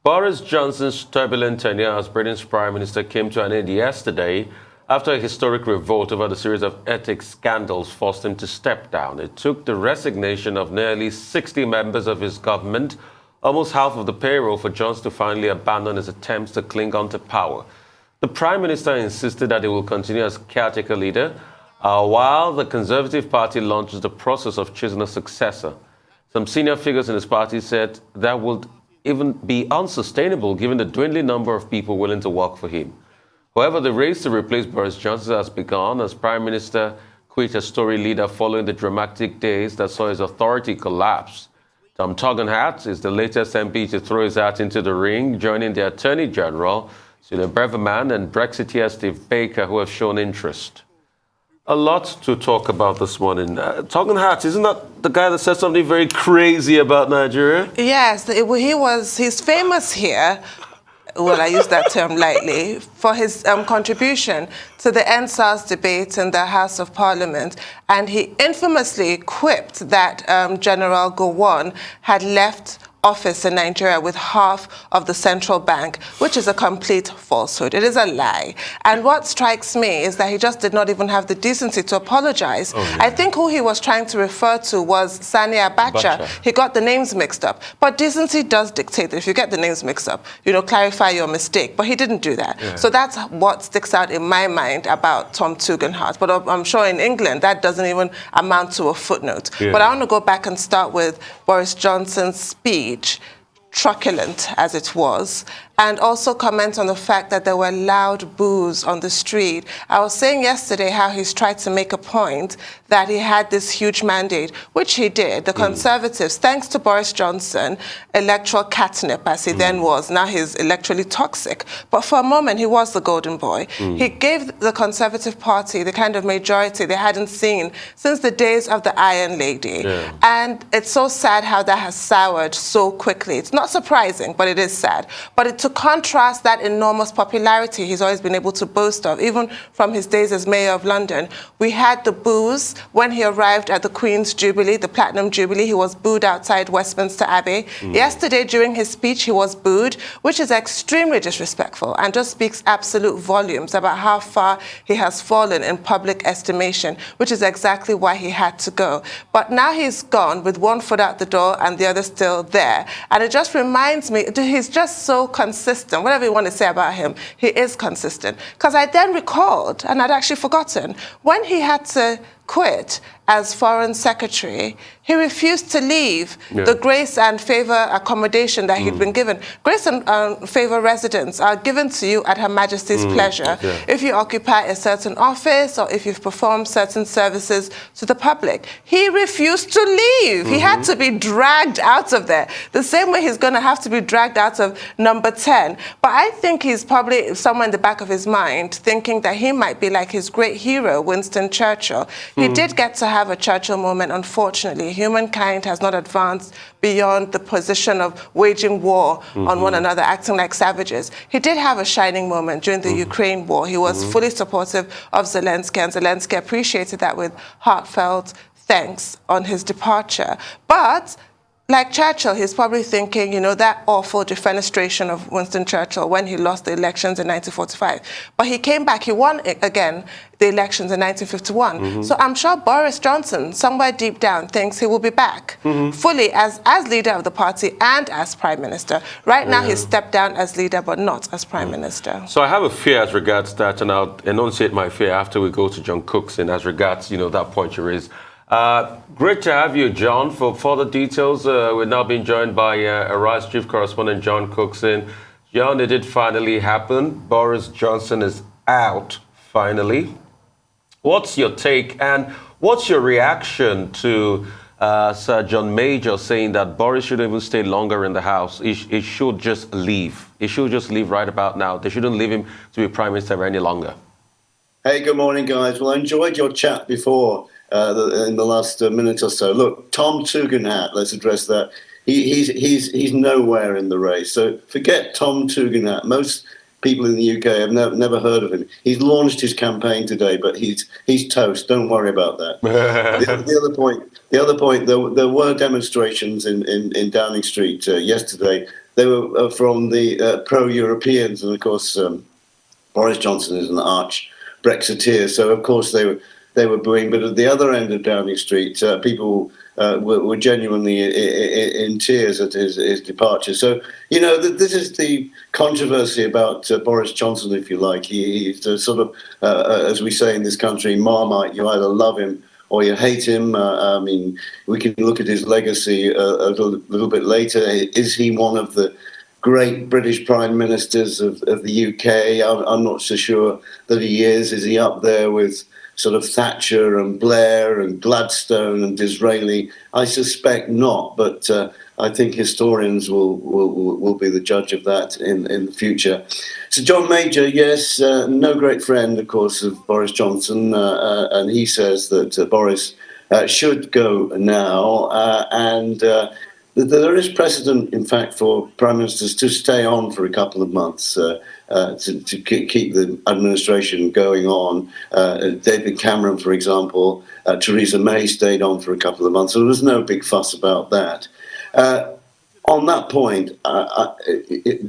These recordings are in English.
Boris Johnson's turbulent tenure as Britain's Prime Minister came to an end yesterday after a historic revolt over the series of ethics scandals forced him to step down. It took the resignation of nearly 60 members of his government, almost half of the payroll, for Johnson to finally abandon his attempts to cling on to power. The Prime Minister insisted that he will continue as caretaker leader, while the Conservative Party launches the process of choosing a successor. Some senior figures in his party said that would even be unsustainable given the dwindling number of people willing to work for him. However, the race to replace Boris Johnson has begun as Prime Minister quit as Tory leader following the dramatic days that saw his authority collapse. Tom Tugendhat is the latest MP to throw his hat into the ring, joining the Attorney General, Susan Braverman, and Brexiteer Steve Baker, who have shown interest. A lot to talk about this morning. Tugendhat, isn't that the guy that said something very crazy about Nigeria? Yes, he's famous here, well, I use that term lightly, for his contribution to the NSAS debate in the House of Parliament. And he infamously quipped that General Gowon had left office in Nigeria with half of the central bank, which is a complete falsehood. It is a lie. And what strikes me is that he just did not even have the decency to apologize. Oh, yeah. I think who he was trying to refer to was Sani Abacha. He got the names mixed up. But decency does dictate that if you get the names mixed up, clarify your mistake. But he didn't do that. Yeah. So that's what sticks out in my mind about Tom Tugendhat. But I'm sure in England, that doesn't even amount to a footnote. Yeah. But I want to go back and start with Boris Johnson's speech, truculent as it was, and also comment on the fact that there were loud boos on the street. I was saying yesterday how he's tried to make a point that he had this huge mandate, which he did. The Conservatives, thanks to Boris Johnson, electoral catnip as he then was. Now he's electorally toxic. But for a moment, he was the golden boy. He gave the Conservative Party the kind of majority they hadn't seen since the days of the Iron Lady. Yeah. And it's so sad how that has soured so quickly. It's not surprising, but it is sad. But to contrast that enormous popularity he's always been able to boast of, even from his days as Mayor of London, we had the boos when he arrived at the Queen's Jubilee, the Platinum Jubilee. He was booed outside Westminster Abbey. Yesterday, during his speech, he was booed, which is extremely disrespectful and just speaks absolute volumes about how far he has fallen in public estimation, which is exactly why he had to go. But now he's gone with one foot out the door and the other still there. And it just reminds me, he's just so consistent. Whatever you want to say about him, he is consistent. Because I then recalled, and I'd actually forgotten, when he had to quit as Foreign Secretary, he refused to leave the grace and favor accommodation that he'd been given. Grace and favor residence are given to you at Her Majesty's pleasure if you occupy a certain office or if you've performed certain services to the public. He refused to leave. He had to be dragged out of there. The same way he's going to have to be dragged out of number 10. But I think he's probably somewhere in the back of his mind thinking that he might be like his great hero, Winston Churchill. He did get to have a Churchill moment, unfortunately. Humankind has not advanced beyond the position of waging war on one another, acting like savages. He did have a shining moment during the Ukraine war. He was fully supportive of Zelensky, and Zelensky appreciated that with heartfelt thanks on his departure. But like Churchill, he's probably thinking, that awful defenestration of Winston Churchill when he lost the elections in 1945. But he came back, he won again the elections in 1951. So I'm sure Boris Johnson, somewhere deep down, thinks he will be back fully as leader of the party and as Prime Minister. Right now, he's stepped down as leader, but not as Prime Minister. So I have a fear as regards that, and I'll enunciate my fear after we go to John Cookson as regards, that point you raised. Great to have you, John. For further details, we're now being joined by Arise Chief Correspondent John Cookson. John, it did finally happen. Boris Johnson is out, finally. What's your take and what's your reaction to Sir John Major saying that Boris shouldn't even stay longer in the House? He should just leave. He should just leave right about now. They shouldn't leave him to be Prime Minister any longer. Hey, good morning, guys. Well, I enjoyed your chat before. In the last minute or so. Look, Tom Tugendhat, let's address that. He's nowhere in the race. So forget Tom Tugendhat. Most people in the UK have never heard of him. He's launched his campaign today, but he's toast. Don't worry about that. The other point, there were demonstrations in Downing Street yesterday were from the pro-Europeans, and of course Boris Johnson is an arch Brexiteer, so of course they were booing. But at the other end of Downing Street, people were genuinely in tears at his departure. So this is the controversy about Boris Johnson, if you like. He's sort of, as we say in this country, Marmite. You either love him or you hate him. I mean, we can look at his legacy a little bit later. Is he one of the great British prime ministers of the UK? I'm not so sure that he is. Is he up there with sort of Thatcher and Blair and Gladstone and Disraeli? I suspect not, but I think historians will be the judge of that in the future. So John Major, yes, no great friend, of course, of Boris Johnson, and he says that Boris should go now, and there is precedent, in fact, for prime ministers to stay on for a couple of months to keep the administration going on. David Cameron, for example, Theresa May stayed on for a couple of months, so there was no big fuss about that. On that point,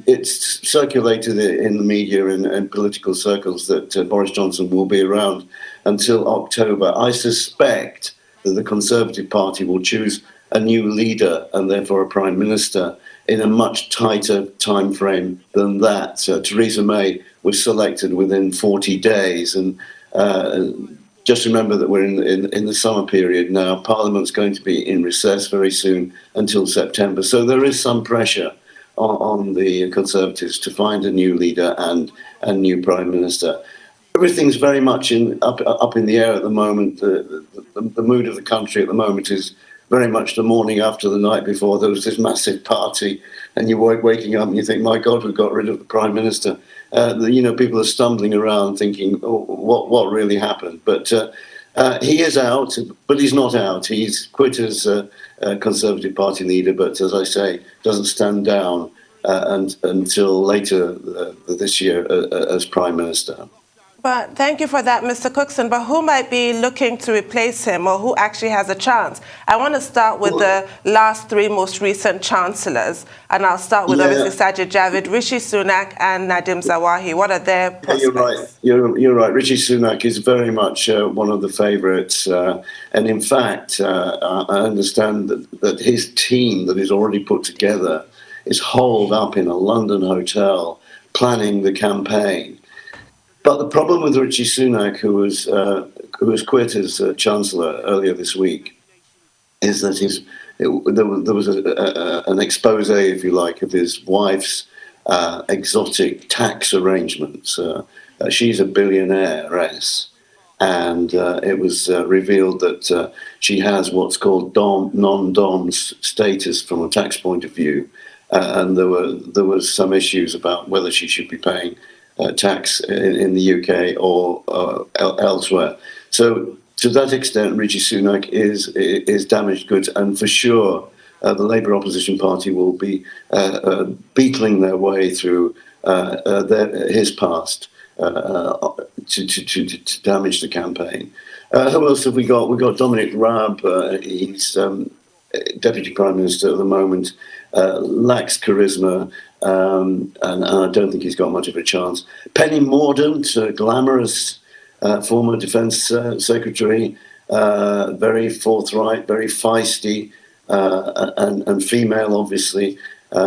it's circulated in the media and political circles that Boris Johnson will be around until October. I suspect that the Conservative Party will choose a new leader and therefore a prime minister in a much tighter time frame than that. Theresa May was selected within 40 days, and just remember that we're in the summer period now. Parliament's going to be in recess very soon until September, so there is some pressure on the Conservatives to find a new leader and a new prime minister. Everything's very much up in the air at the moment. The mood of the country at the moment is very much the morning after the night before there was this massive party, and you're waking up and you think, my God, we've got rid of the Prime Minister. People are stumbling around thinking, oh, what really happened? But he is out, but he's not out. He's quit as a Conservative Party leader, but as I say, doesn't stand down until later this year as Prime Minister. But thank you for that, Mr. Cookson. But who might be looking to replace him, or who actually has a chance? I want to start with the last three most recent chancellors, and I'll start with obviously Sajid Javid, Rishi Sunak, and Nadim Zawahi. What are their prospects? You're right. You're right. Rishi Sunak is very much one of the favourites, and in fact, I understand that his team that is already put together is holed up in a London hotel planning the campaign. But the problem with Rishi Sunak, who was quit as Chancellor earlier this week, is that there was an expose, if you like, of his wife's exotic tax arrangements. She's a billionairess, and it was revealed that she has what's called non-dom status from a tax point of view, and there was some issues about whether she should be paying tax in the UK or elsewhere. So to that extent, Rishi Sunak is damaged goods, and for sure the Labour opposition party will be beetling their way through his past to damage the campaign. Who else have we got? We've got Dominic Raab. He's Deputy Prime Minister at the moment, lacks charisma, and I don't think he's got much of a chance. Penny Mordaunt, glamorous former Defence Secretary, very forthright, very feisty, and female, obviously.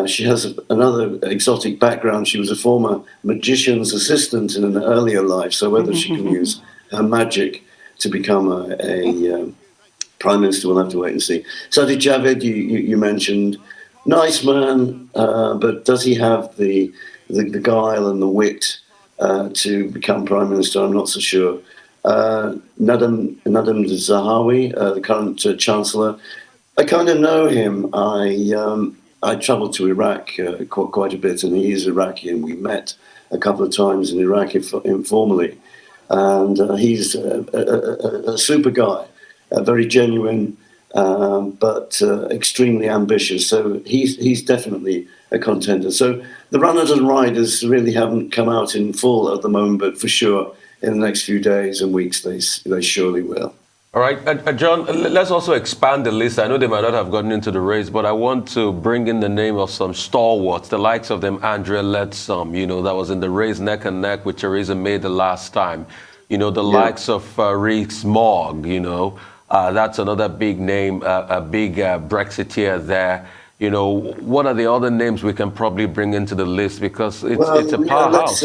She has another exotic background. She was a former magician's assistant in an earlier life, so whether she can use her magic to become a Prime Minister, we'll have to wait and see. Sajid Javid, you mentioned, nice man, but does he have the guile and the wit to become Prime Minister? I'm not so sure. Nadim Zahawi, the current Chancellor, I kind of know him. I travelled to Iraq quite a bit, and he is Iraqi, and we met a couple of times in Iraq informally. And he's a super guy. Very genuine, but extremely ambitious. So he's definitely a contender. So the runners and riders really haven't come out in full at the moment, but for sure in the next few days and weeks they surely will. All right, John, let's also expand the list. I know they might not have gotten into the race, but I want to bring in the name of some stalwarts, the likes of them, Andrea Leadsom, that was in the race neck and neck with Theresa May the last time. The likes of Rees Mogg, that's another big name, a big Brexiteer there. What are the other names we can probably bring into the list? Because it's a powerhouse.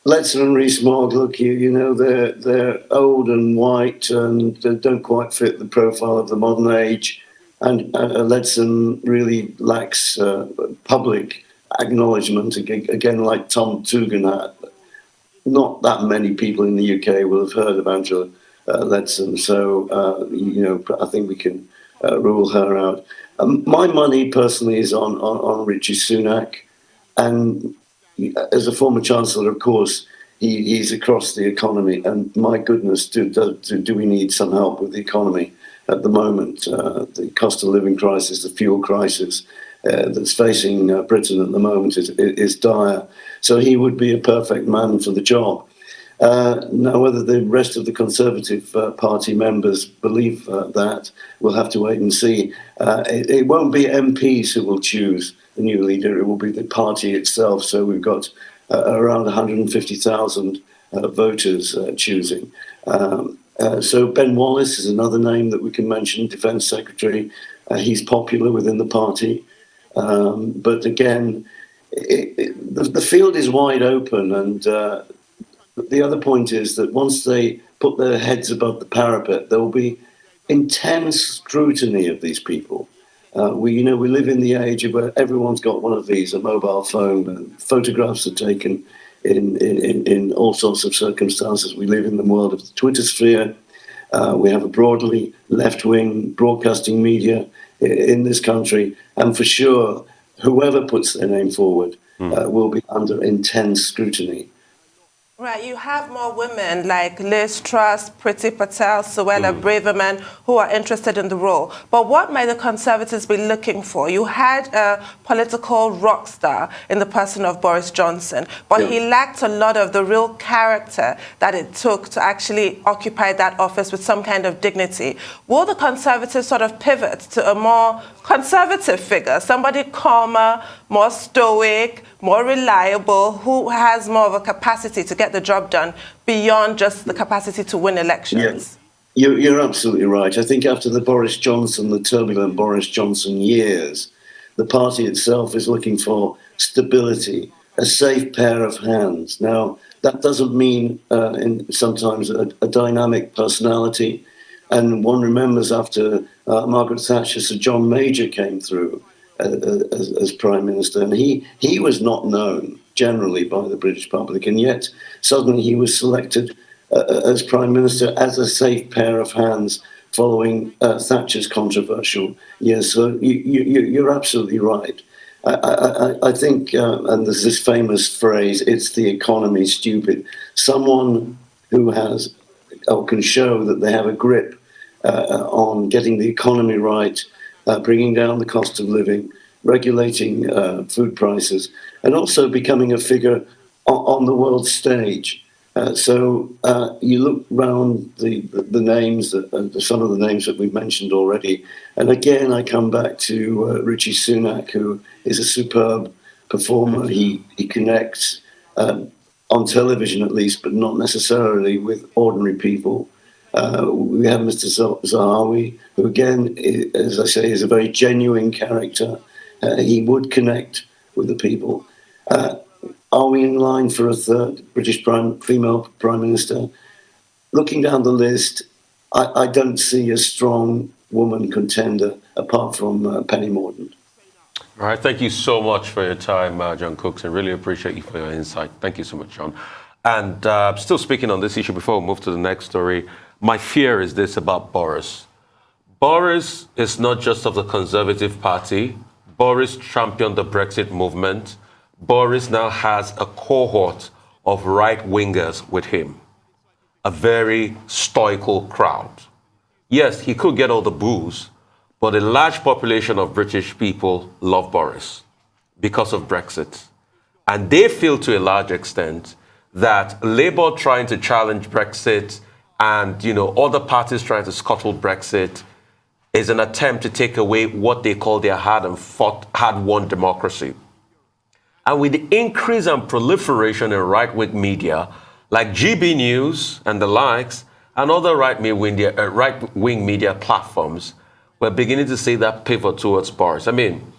Letson and Rees-Mogg, look, they're old and white and they don't quite fit the profile of the modern age. And Letson really lacks public acknowledgement. Again, like Tom Tugendhat, not that many people in the UK will have heard of Angela Letson. So, I think we can rule her out. My money personally is on Richie Sunak. And as a former chancellor, of course, he's across the economy. And my goodness, do we need some help with the economy at the moment? The cost of living crisis, the fuel crisis that's facing Britain at the moment is dire. So he would be a perfect man for the job. Now, whether the rest of the Conservative Party members believe that, we'll have to wait and see. It won't be MPs who will choose the new leader, it will be the party itself. So we've got around 150,000 voters choosing. So Ben Wallace is another name that we can mention, Defence Secretary. He's popular within the party. But again, the field is wide open, and the other point is that once they put their heads above the parapet, there will be intense scrutiny of these people. We live in the age where everyone's got one of these, a mobile phone, and photographs are taken in all sorts of circumstances. We live in the world of the Twitter sphere. We have a broadly left-wing broadcasting media in this country, and for sure, whoever puts their name forward will be under intense scrutiny. Right, you have more women like Liz Truss, Priti Patel, Suella Braverman, who are interested in the role. But what might the Conservatives be looking for? You had a political rock star in the person of Boris Johnson, but he lacked a lot of the real character that it took to actually occupy that office with some kind of dignity. Will the Conservatives sort of pivot to a more conservative figure, somebody calmer, more stoic, more reliable, who has more of a capacity to get the job done beyond just the capacity to win elections? Yeah. You're absolutely right. I think after the turbulent Boris Johnson years, the party itself is looking for stability, a safe pair of hands. Now, that doesn't mean sometimes a dynamic personality. And one remembers after Margaret Thatcher, Sir John Major came through as Prime Minister, and he was not known generally by the British public, and yet suddenly he was selected as Prime Minister as a safe pair of hands following Thatcher's controversial years. So you're absolutely right. I think, and there's this famous phrase, it's the economy, stupid. Someone who has or can show that they have a grip on getting the economy right, bringing down the cost of living, regulating food prices, and also becoming a figure on the world stage. So you look round the names, some of the names that we've mentioned already, and again I come back to Richie Sunak, who is a superb performer. He connects on television at least, but not necessarily with ordinary people. We have Mr. Zahawi, who again, as I say, is a very genuine character. He would connect with the people. Are we in line for a third British female Prime Minister? Looking down the list, I don't see a strong woman contender apart from Penny Mordaunt. All right, thank you so much for your time, John Cooks. I really appreciate you for your insight. Thank you so much, John. And still speaking on this issue before we move to the next story, my fear is this about Boris. Boris is not just of the Conservative Party. Boris championed the Brexit movement. Boris now has a cohort of right-wingers with him, a very stoical crowd. Yes, he could get all the boos, but a large population of British people love Boris because of Brexit. And they feel to a large extent that Labour trying to challenge Brexit and, other parties trying to scuttle Brexit is an attempt to take away what they call their hard-won democracy. And with the increase and proliferation in right-wing media, like GB News and the likes, and other right-wing media platforms, we're beginning to see that pivot towards Boris. I mean,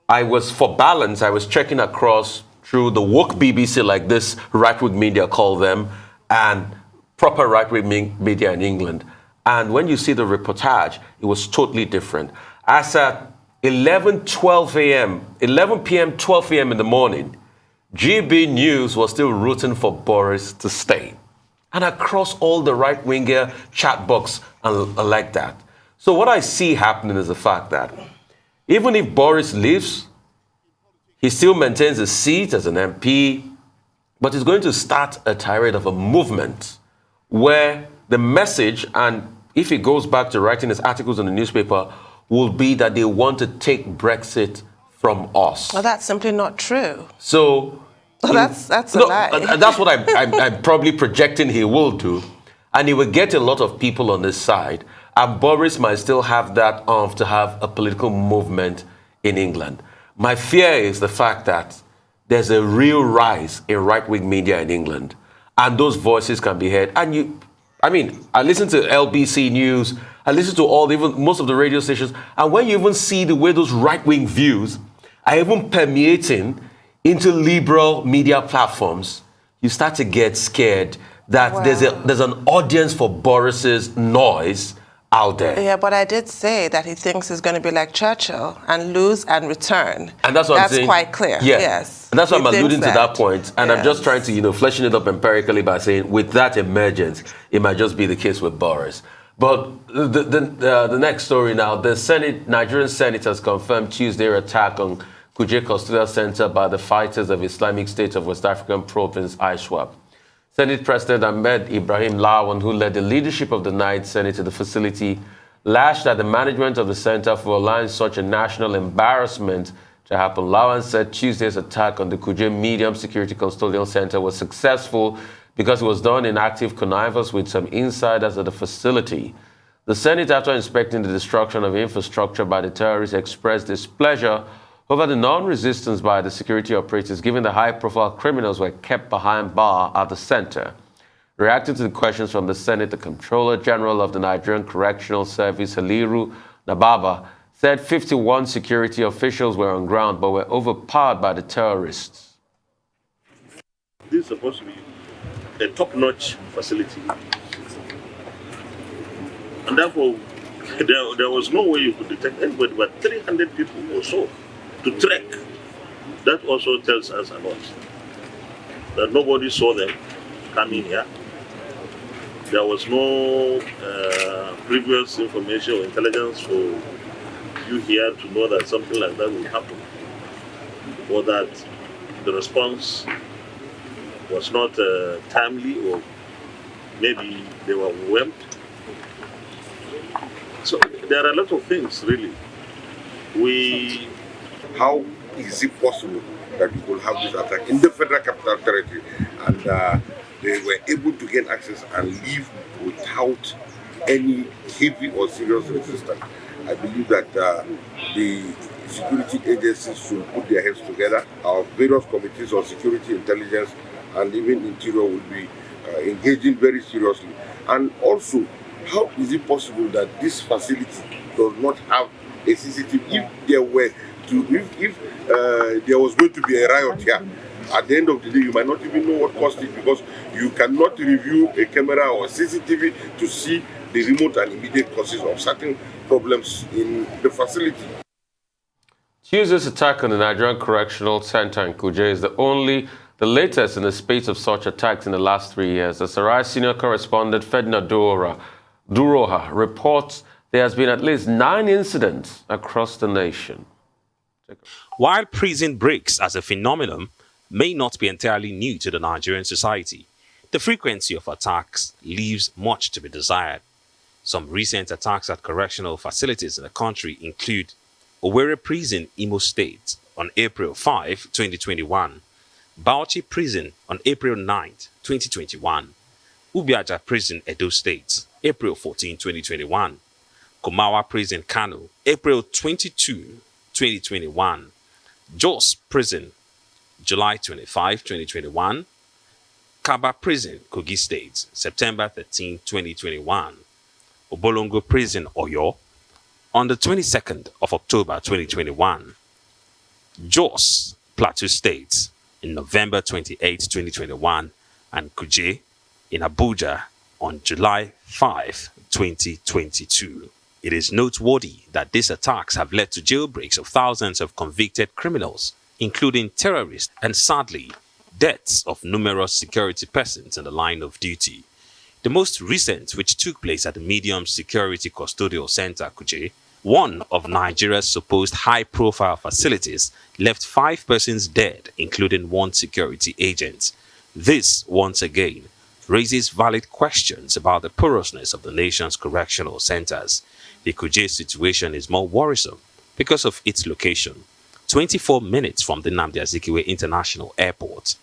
for balance, I was checking across through the woke BBC, like this right-wing media call them, and proper right-wing media in England. And when you see the reportage, it was totally different. As at 11 p.m., 12 a.m. in the morning, GB News was still rooting for Boris to stay. And across all the right-winger chat box and like that. So what I see happening is the fact that even if Boris leaves, he still maintains a seat as an MP, but he's going to start a tirade of a movement where the message, and if he goes back to writing his articles in the newspaper, will be that they want to take Brexit from us. Well, that's simply not true. So that's a lie. And that's what I'm probably projecting he will do. And he will get a lot of people on this side. And Boris might still have that to have a political movement in England. My fear is the fact that there's a real rise in right-wing media in England. And those voices can be heard. And I listen to LBC News, I listen to most of the radio stations, and when you even see the way those right-wing views are even permeating into liberal media platforms, you start to get scared that there's an audience for Boris's noise out there. Yeah, but I did say that he thinks he's going to be like Churchill and lose and return. And that's what I'm saying. That's quite clear. Yeah. Yes. And that's why I'm alluding to that point. And yes. I'm just trying to, fleshing it up empirically by saying with that emergence, it might just be the case with Boris. But the next story now, the Nigerian Senate has confirmed Tuesday attack on Kuje Custodial Center by the fighters of Islamic State of West African province, ISWAP. Senate President Ahmed Ibrahim Lawan, who led the leadership of the Ninth Senate to the facility, lashed at the management of the center for allowing such a national embarrassment to happen. Lawan said Tuesday's attack on the Kuje Medium Security Custodial Center was successful because it was done in active connivance with some insiders at the facility. The Senate, after inspecting the destruction of infrastructure by the terrorists, expressed displeasure over the non-resistance by the security operatives, given the high-profile criminals were kept behind bar at the center. Reacting to the questions from the Senate, the Comptroller General of the Nigerian Correctional Service, Haliru Nababa, said 51 security officials were on ground but were overpowered by the terrorists. This is supposed to be a top-notch facility. And therefore, there was no way you could detect anybody, but 300 people or so to track. That also tells us a lot. That nobody saw them coming here. There was no previous information or intelligence for you here to know that something like that will happen, or that the response was not timely, or maybe they were overwhelmed. So there are a lot of things, really. How is it possible that we could have this attack in the Federal Capital Territory, and they were able to gain access and leave without any heavy or serious resistance? I believe that the security agencies should put their heads together. Our various committees on security, intelligence, and even interior will be engaging very seriously. And also, how is it possible that this facility does not have a CCTV? If there was going to be a riot here, at the end of the day, you might not even know what caused it, because you cannot review a camera or a CCTV to see the remote and immediate causes of certain problems in the facility. Tuesday's attack on the Nigerian Correctional Center in Kuje is the latest in a spate of such attacks in the last 3 years. The Sarai senior correspondent Ferdinand Duroha reports there has been at least 9 incidents across the nation. While prison breaks as a phenomenon may not be entirely new to the Nigerian society, the frequency of attacks leaves much to be desired. Some recent attacks at correctional facilities in the country include Owerri Prison, Imo State, on April 5, 2021, Bauchi Prison on April 9, 2021, Ubiaja Prison, Edo State, April 14, 2021. Kumawa Prison, Kano, April 22, 2021. Jos Prison, July 25, 2021. Kaba Prison, Kogi State, September 13, 2021. Obolongo Prison, Oyo, on the 22nd of October 2021. Jos, Plateau State, in November 28, 2021, and Kuje in Abuja on July 5, 2022. It is noteworthy that these attacks have led to jailbreaks of thousands of convicted criminals, including terrorists, and sadly, deaths of numerous security persons in the line of duty. The most recent, which took place at the Medium Security Custodial Center, Kuje, one of Nigeria's supposed high-profile facilities, left 5 persons dead, including 1 security agent. This, once again, raises valid questions about the porousness of the nation's correctional centers. The Kuje situation is more worrisome because of its location, 24 minutes from the Nnamdi Azikiwe International Airport.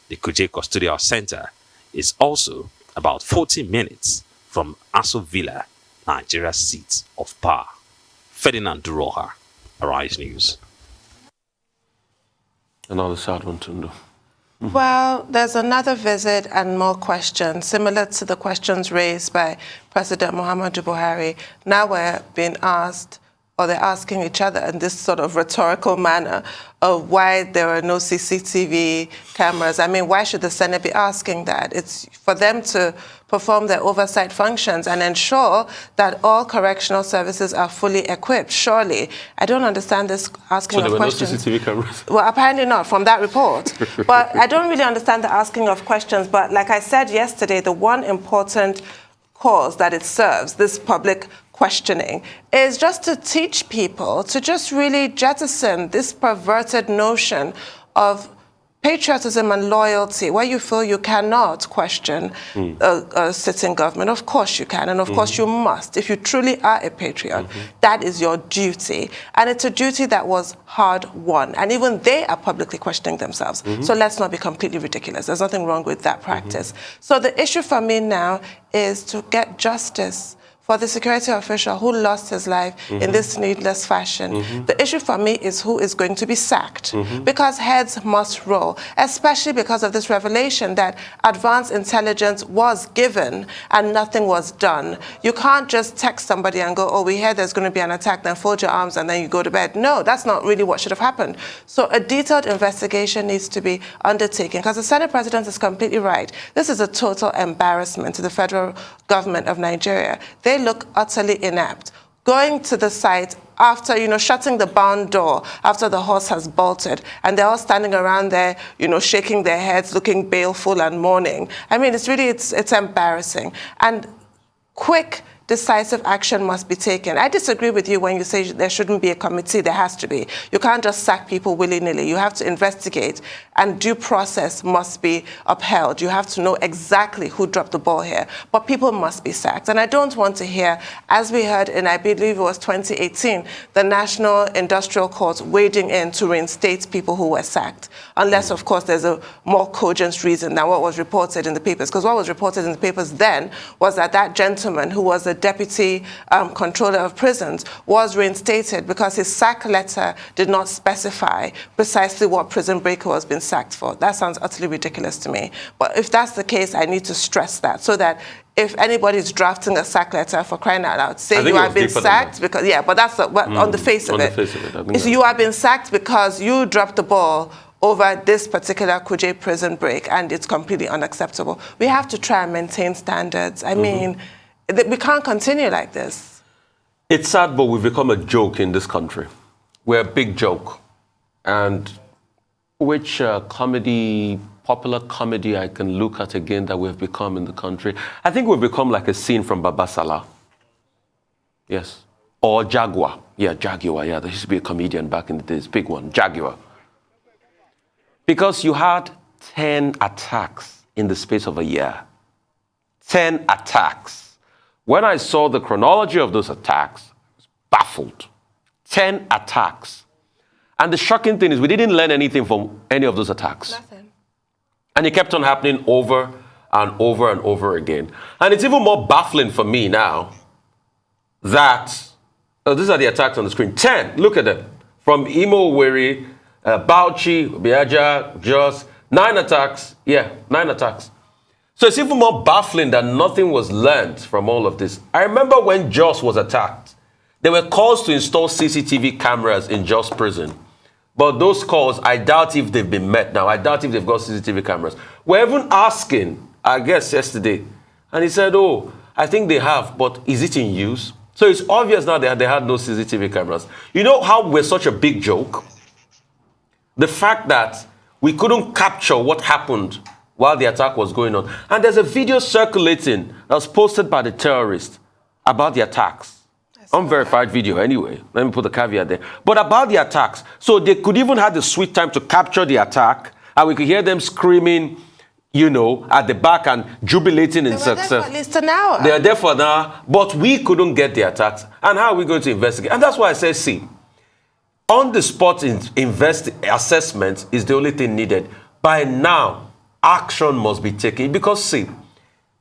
The Kuje Custodial Center is also about 40 minutes from Aso Villa, Nigeria's seat of power. Ferdinand Duroha, Arise News. Another sad one, Tundu. Well, there's another visit and more questions, similar to the questions raised by President Muhammadu Buhari. Now we're being asked, or they're asking each other in this sort of rhetorical manner of why there are no CCTV cameras. I mean, why should the Senate be asking that? It's for them to perform their oversight functions and ensure that all correctional services are fully equipped, surely. I don't understand this asking of questions. So there were no CCTV cameras? Well, apparently not, from that report. But I don't really understand the asking of questions. But like I said yesterday, the one important cause that it serves, this public questioning, is just to teach people to just really jettison this perverted notion of patriotism and loyalty, where you feel you cannot question a sitting government. Of course you can, and of course you must. If you truly are a patriot, that is your duty. And it's a duty that was hard-won. And even they are publicly questioning themselves. So let's not be completely ridiculous. There's nothing wrong with that practice. So the issue for me now is to get justice for the security official who lost his life in this needless fashion. The issue for me is who is going to be sacked, because heads must roll, especially because of this revelation that advanced intelligence was given and nothing was done. You can't just text somebody and go, oh, we hear there's going to be an attack, then fold your arms and then you go to bed. No, that's not really what should have happened. So a detailed investigation needs to be undertaken, because the Senate President is completely right. This is a total embarrassment to the federal government of Nigeria. They look utterly inept. Going to the site after, shutting the barn door after the horse has bolted, and they're all standing around there, shaking their heads, looking baleful and mourning. I mean, it's embarrassing. And quick, decisive action must be taken. I disagree with you when you say there shouldn't be a committee. There has to be. You can't just sack people willy-nilly. You have to investigate, and due process must be upheld. You have to know exactly who dropped the ball here. But people must be sacked. And I don't want to hear, as we heard in, I believe it was 2018, the National Industrial Court wading in to reinstate people who were sacked, unless, of course, there's a more cogent reason than what was reported in the papers. Because what was reported in the papers then was that that gentleman, who was a deputy controller of prisons, was reinstated because his sack letter did not specify precisely what prison breaker was being sacked for. That sounds utterly ridiculous to me. But if that's the case, I need to stress that, so that if anybody's drafting a sack letter, for crying out loud, say you have been sacked because, but that's on the face of it. If you have been sacked because you dropped the ball over this particular Kuje prison break, and it's completely unacceptable. We have to try and maintain standards. I mean, we can't continue like this. It's sad, but we've become a joke in this country. We're a big joke. And which popular comedy I can look at again that we've become in the country? I think we've become like a scene from Babasala. Yes. Or Jaguar. Yeah, Jaguar. Yeah, there used to be a comedian back in the days. Big one. Jaguar. Because you had 10 attacks in the space of a year. 10 attacks. When I saw the chronology of those attacks, I was baffled. 10 attacks. And the shocking thing is we didn't learn anything from any of those attacks. Nothing. And it kept on happening over and over again. And it's even more baffling for me now that, these are the attacks on the screen. 10, look at them. From Imo, Weri, Bauchi, Biaja, Jos, 9 attacks. Yeah, 9 attacks. So it's even more baffling that nothing was learned from all of this. I remember when Jos was attacked, there were calls to install CCTV cameras in Jos prison. But those calls, I doubt if they've been met now. I doubt if they've got CCTV cameras. We're even asking, I guess yesterday, and he said, oh, I think they have, but is it in use? So it's obvious now that they had no CCTV cameras. You know how we're such a big joke? The fact that we couldn't capture what happened while the attack was going on. And there's a video circulating that was posted by the terrorists about the attacks. Unverified video anyway. Let me put the caveat there. But about the attacks. So they could even have the sweet time to capture the attack, and we could hear them screaming, you know, at the back and jubilating in success. They were there for at least an hour. They are there for an hour, but we couldn't get the attacks. And how are we going to investigate? And that's why I say, see, on the spot assessment is the only thing needed. By now, action must be taken. Because, see,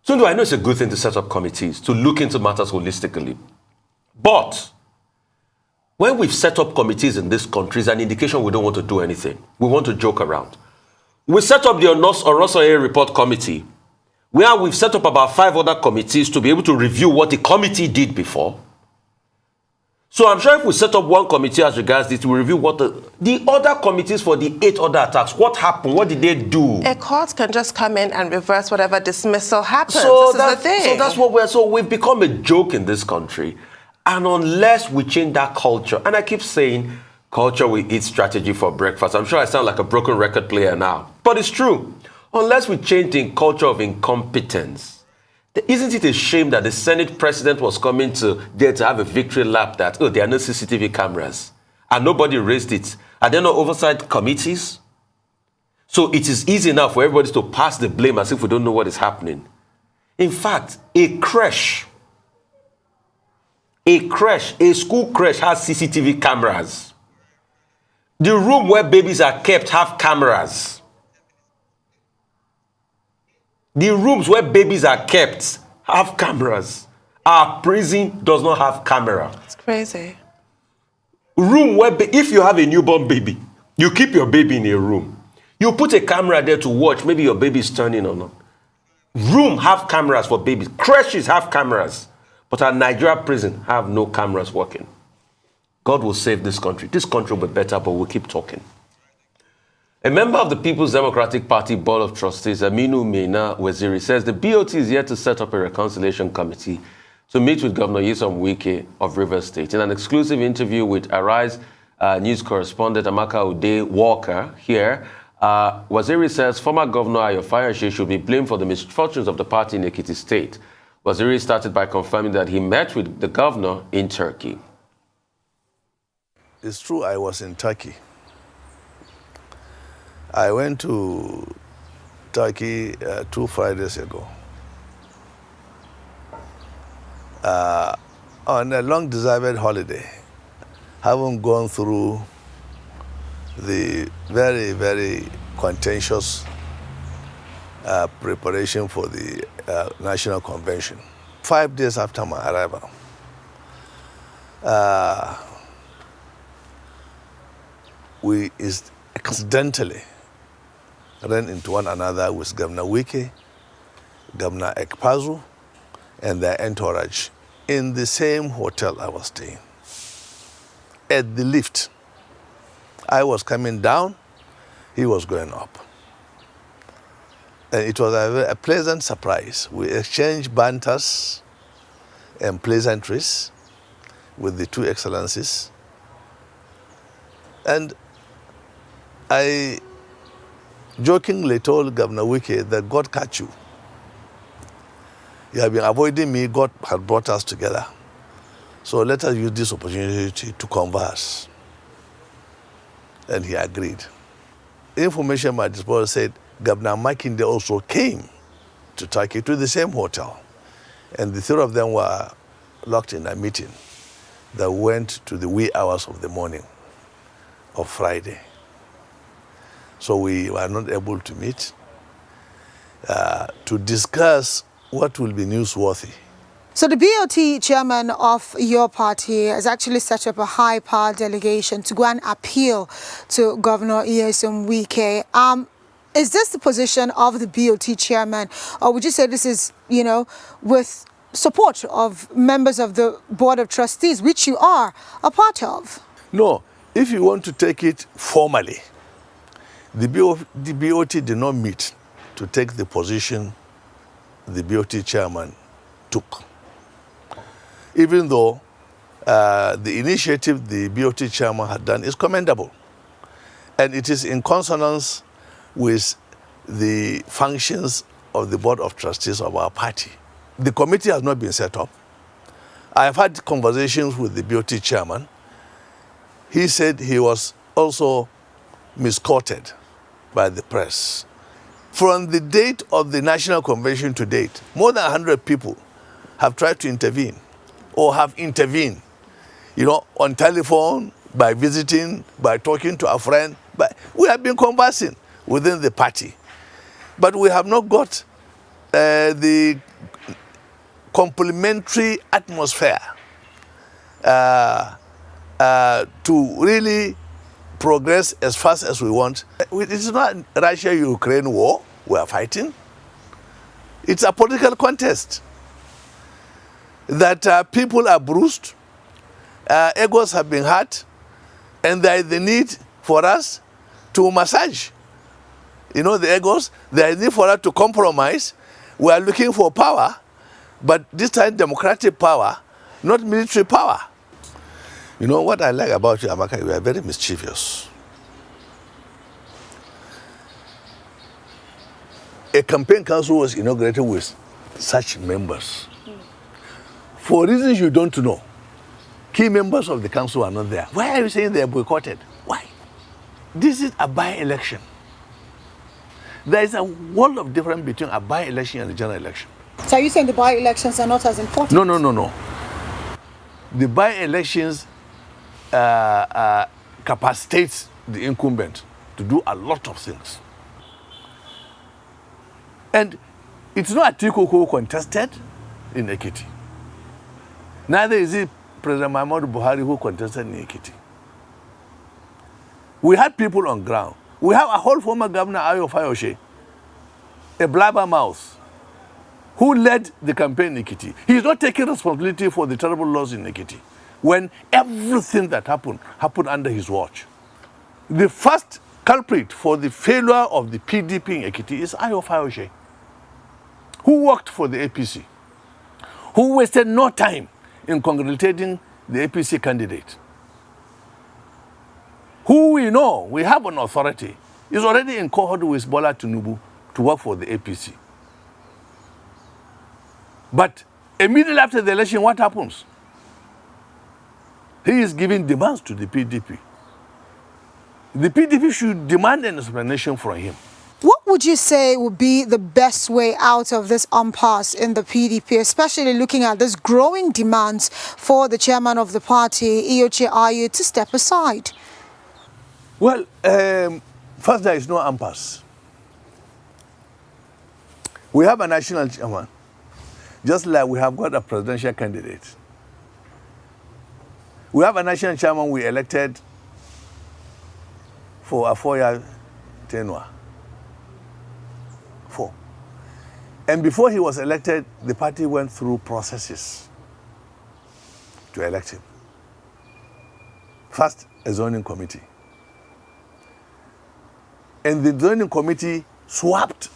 so I know it's a good thing to set up committees to look into matters holistically. But when we've set up committees in this country, it's an indication we don't want to do anything. We want to joke around. We set up the Orosoye Report Committee, where we've set up about 5 other committees to be able to review what the committee did before. So I'm sure if we set up one committee as regards this, we review what the other committees for the 8 other attacks, what happened, what did they do? A court can just come in and reverse whatever dismissal happens. So this is the thing. So that's what so we've become a joke in this country. And unless we change that culture, and I keep saying, culture will eat strategy for breakfast. I'm sure I sound like a broken record player now, but it's true. Unless we change the culture of incompetence, isn't it a shame that the Senate president was coming to there to have a victory lap that, oh, there are no CCTV cameras, and nobody raised it? Are there no oversight committees? So it is easy enough for everybody to pass the blame as if we don't know what is happening. In fact, a school creche has CCTV cameras. The room where babies are kept have cameras. The rooms where babies are kept have cameras. Our prison does not have camera. It's crazy. Room where, if you have a newborn baby, you keep your baby in a room. You put a camera there to watch, maybe your baby is turning or not. Room have cameras for babies. Creches have cameras. But our Nigeria prison have no cameras working. God will save this country. This country will be better, but we'll keep talking. A member of the People's Democratic Party Board of Trustees, Aminu Mena Waziri, says the BOT is yet to set up a reconciliation committee to meet with Governor Nyesom Wike of Rivers State. In an exclusive interview with Arise news correspondent Amaka Ude Walker here, Waziri says former Governor Ayo Fayose should be blamed for the misfortunes of the party in Ekiti State. Waziri started by confirming that he met with the governor in Turkey. It's true, I was in Turkey. I went to Turkey 2 Fridays ago on a long-deserved holiday, having gone through the very, very contentious preparation for the National Convention. 5 days after my arrival, we accidentally ran into one another with Governor Wike, Governor Ekpazu, and their entourage in the same hotel I was staying. At the lift, I was coming down, he was going up. And it was a pleasant surprise. We exchanged banters and pleasantries with the two excellencies. And I jokingly told Governor Wike that God catch you. You have been avoiding me, God had brought us together. So let us use this opportunity to converse. And he agreed. Information at my disposal said Governor Makinde also came to Turkey to the same hotel. And the 3 of them were locked in a meeting that went to the wee hours of the morning of Friday. So we were not able to meet. to discuss what will be newsworthy. So the BOT chairman of your party has actually set up a high-power delegation to go and appeal to Governor Nyesom Wike. Is this the position of the BOT chairman, or would you say this is, with support of members of the Board of Trustees, which you are a part of? No, if you want to take it formally, the BOT did not meet to take the position the BOT chairman took. Even though the initiative the BOT chairman had done is commendable, and it is in consonance with the functions of the Board of Trustees of our party. The committee has not been set up. I have had conversations with the BOT chairman. He said he was also misquoted by the press. From the date of the National Convention to date, more than 100 people have tried to intervene or have intervened, on telephone, by visiting, by talking to a friend. But we have been conversing within the party. But we have not got the complementary atmosphere to really progress as fast as we want. It is not Russia-Ukraine war we are fighting. It's a political contest that people are bruised, egos have been hurt, and there is the need for us to massage, the egos. There is need for us to compromise. We are looking for power, but this time democratic power, not military power. What I like about you, Amaka, you are very mischievous. A campaign council was inaugurated with such members. For reasons you don't know, key members of the council are not there. Why are you saying they are boycotted? Why? This is a by-election. There is a world of difference between a by-election and a general election. So are you saying the by-elections are not as important? No. The by-elections capacitates the incumbent to do a lot of things. And it's not Atiku who contested in Ekiti. Neither is it President Muhammadu Buhari who contested in Ekiti. We had people on ground. We have a whole former governor, Ayo Fayoshe, a blabbermouth, who led the campaign in Ekiti. He is not taking responsibility for the terrible loss in Ekiti, when everything that happened under his watch. The first culprit for the failure of the PDP in Ekiti is Ayo Fayoshe, who worked for the APC, who wasted no time in congratulating the APC candidate, who we know, we have an authority, is already in cohort with Bola Tinubu to work for the APC. But immediately after the election, what happens? He is giving demands to the PDP. The PDP should demand an explanation from him. What would you say would be the best way out of this impasse in the PDP, especially looking at this growing demands for the chairman of the party, Ioche Ayu, to step aside? Well, first, there is no impasse. We have a national chairman, just like we have got a presidential candidate. We have a national chairman we elected for a 4-year tenure. 4. And before he was elected, the party went through processes to elect him. First, a zoning committee. And the zoning committee swapped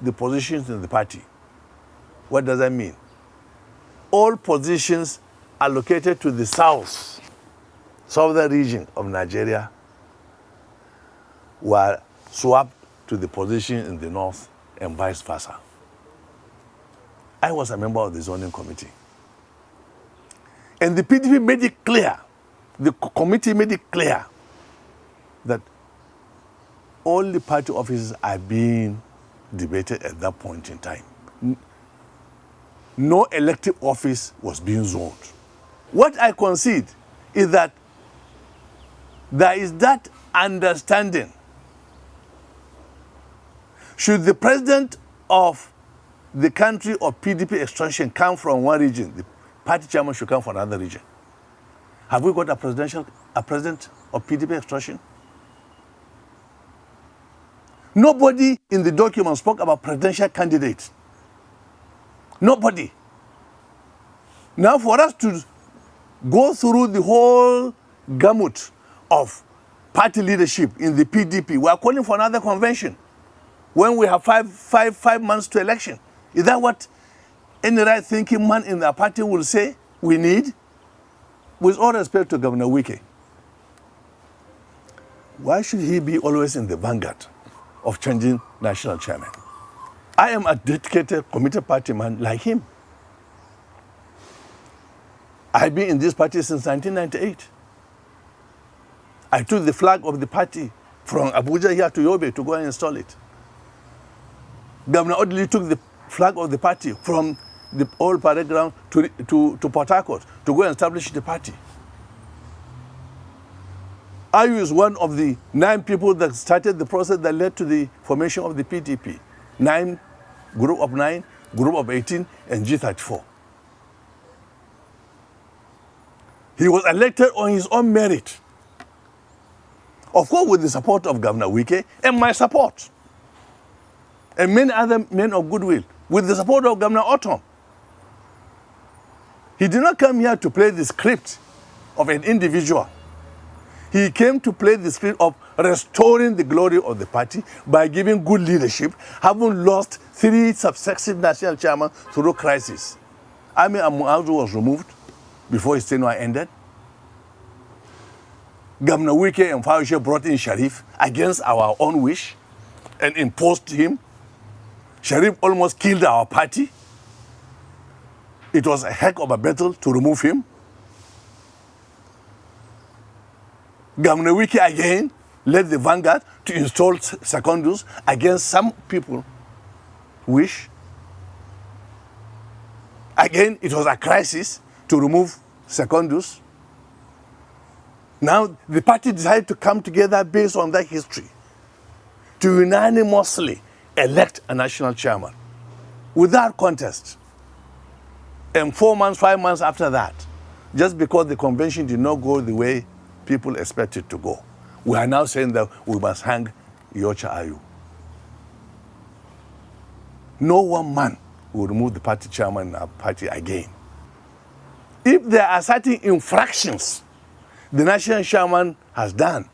the positions in the party. What does that mean? All positions allocated to the southern region of Nigeria were swapped to the position in the north and vice versa. I was a member of the zoning committee. And the PDP made it clear, the committee made it clear that all the party offices are being debated at that point in time. No elective office was being zoned. What I concede is that there is that understanding. Should the president of the country of PDP extraction come from one region, the party chairman should come from another region. Have we got a president of PDP extraction? Nobody in the document spoke about presidential candidates. Nobody. Now for us to go through the whole gamut of party leadership in the PDP, we are calling for another convention when we have five months to election. Is that what any right-thinking man in the party will say we need? With all respect to Governor Wike, why should he be always in the vanguard of changing national chairman? I am a dedicated, committed party man like him. I've been in this party since 1998. I took the flag of the party from Abuja here to Yobe to go and install it. Governor Odili took the flag of the party from the old parade ground to Port Harcourt to go and establish the party. Ayu is one of the 9 people that started the process that led to the formation of the PDP. 9, group of 9, group of 18, and G34. He was elected on his own merit. Of course, with the support of Governor Wike and my support. And many other men of goodwill, with the support of Governor Otom. He did not come here to play the script of an individual. He came to play the script of restoring the glory of the party by giving good leadership, having lost 3 successive national chairmen through crisis. Ami Amuazu was removed before his tenure ended. Governor Wike and Fayoshe brought in Sharif against our own wish and imposed him. Sharif almost killed our party. It was a heck of a battle to remove him. Governor Wike again led the vanguard to install Secondus against some people wish. Again, it was a crisis to remove Secondus. Now, the party decided to come together based on that history to unanimously elect a national chairman without contest. And 4 months, 5 months after that, just because the convention did not go the way people expected to go, we are now saying that we must hang Yocha Ayu. No one man will remove the party chairman in our party again. If there are certain infractions the national chairman has done,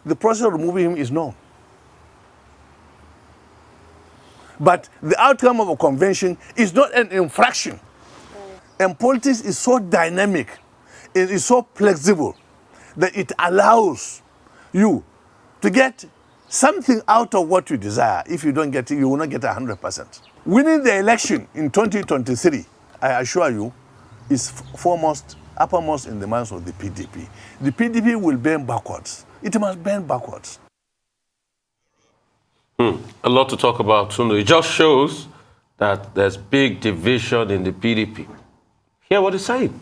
the process of removing him is known. But the outcome of a convention is not an infraction. And politics is so dynamic, it is so flexible, that it allows you to get something out of what you desire. If you don't get it, you will not get 100%. Winning the election in 2023, I assure you, is uppermost in the minds of the PDP. The PDP will bend backwards. It must bend backwards. A lot to talk about, Tunde. It just shows that there's big division in the PDP. Hear what he's saying.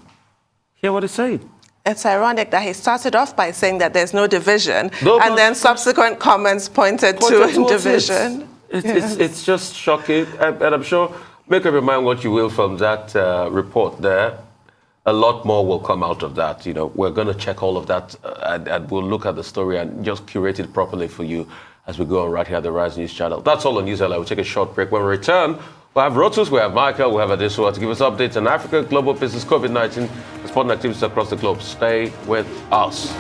Hear what he's saying. It's ironic that he started off by saying that there's no division, and then subsequent comments pointed to division. It's just shocking. And I'm sure, make up your mind what you will from that report there. A lot more will come out of that. You know, we're going to check all of that and we'll look at the story and just curate it properly for you as we go on right here at the Rise News channel. That's all on News Ally. We'll take a short break. When we return, we'll have Rotus, we have Michael, we'll have Adesua to give us updates on Africa, global business, COVID-19, and sporting activities across the globe. Stay with us.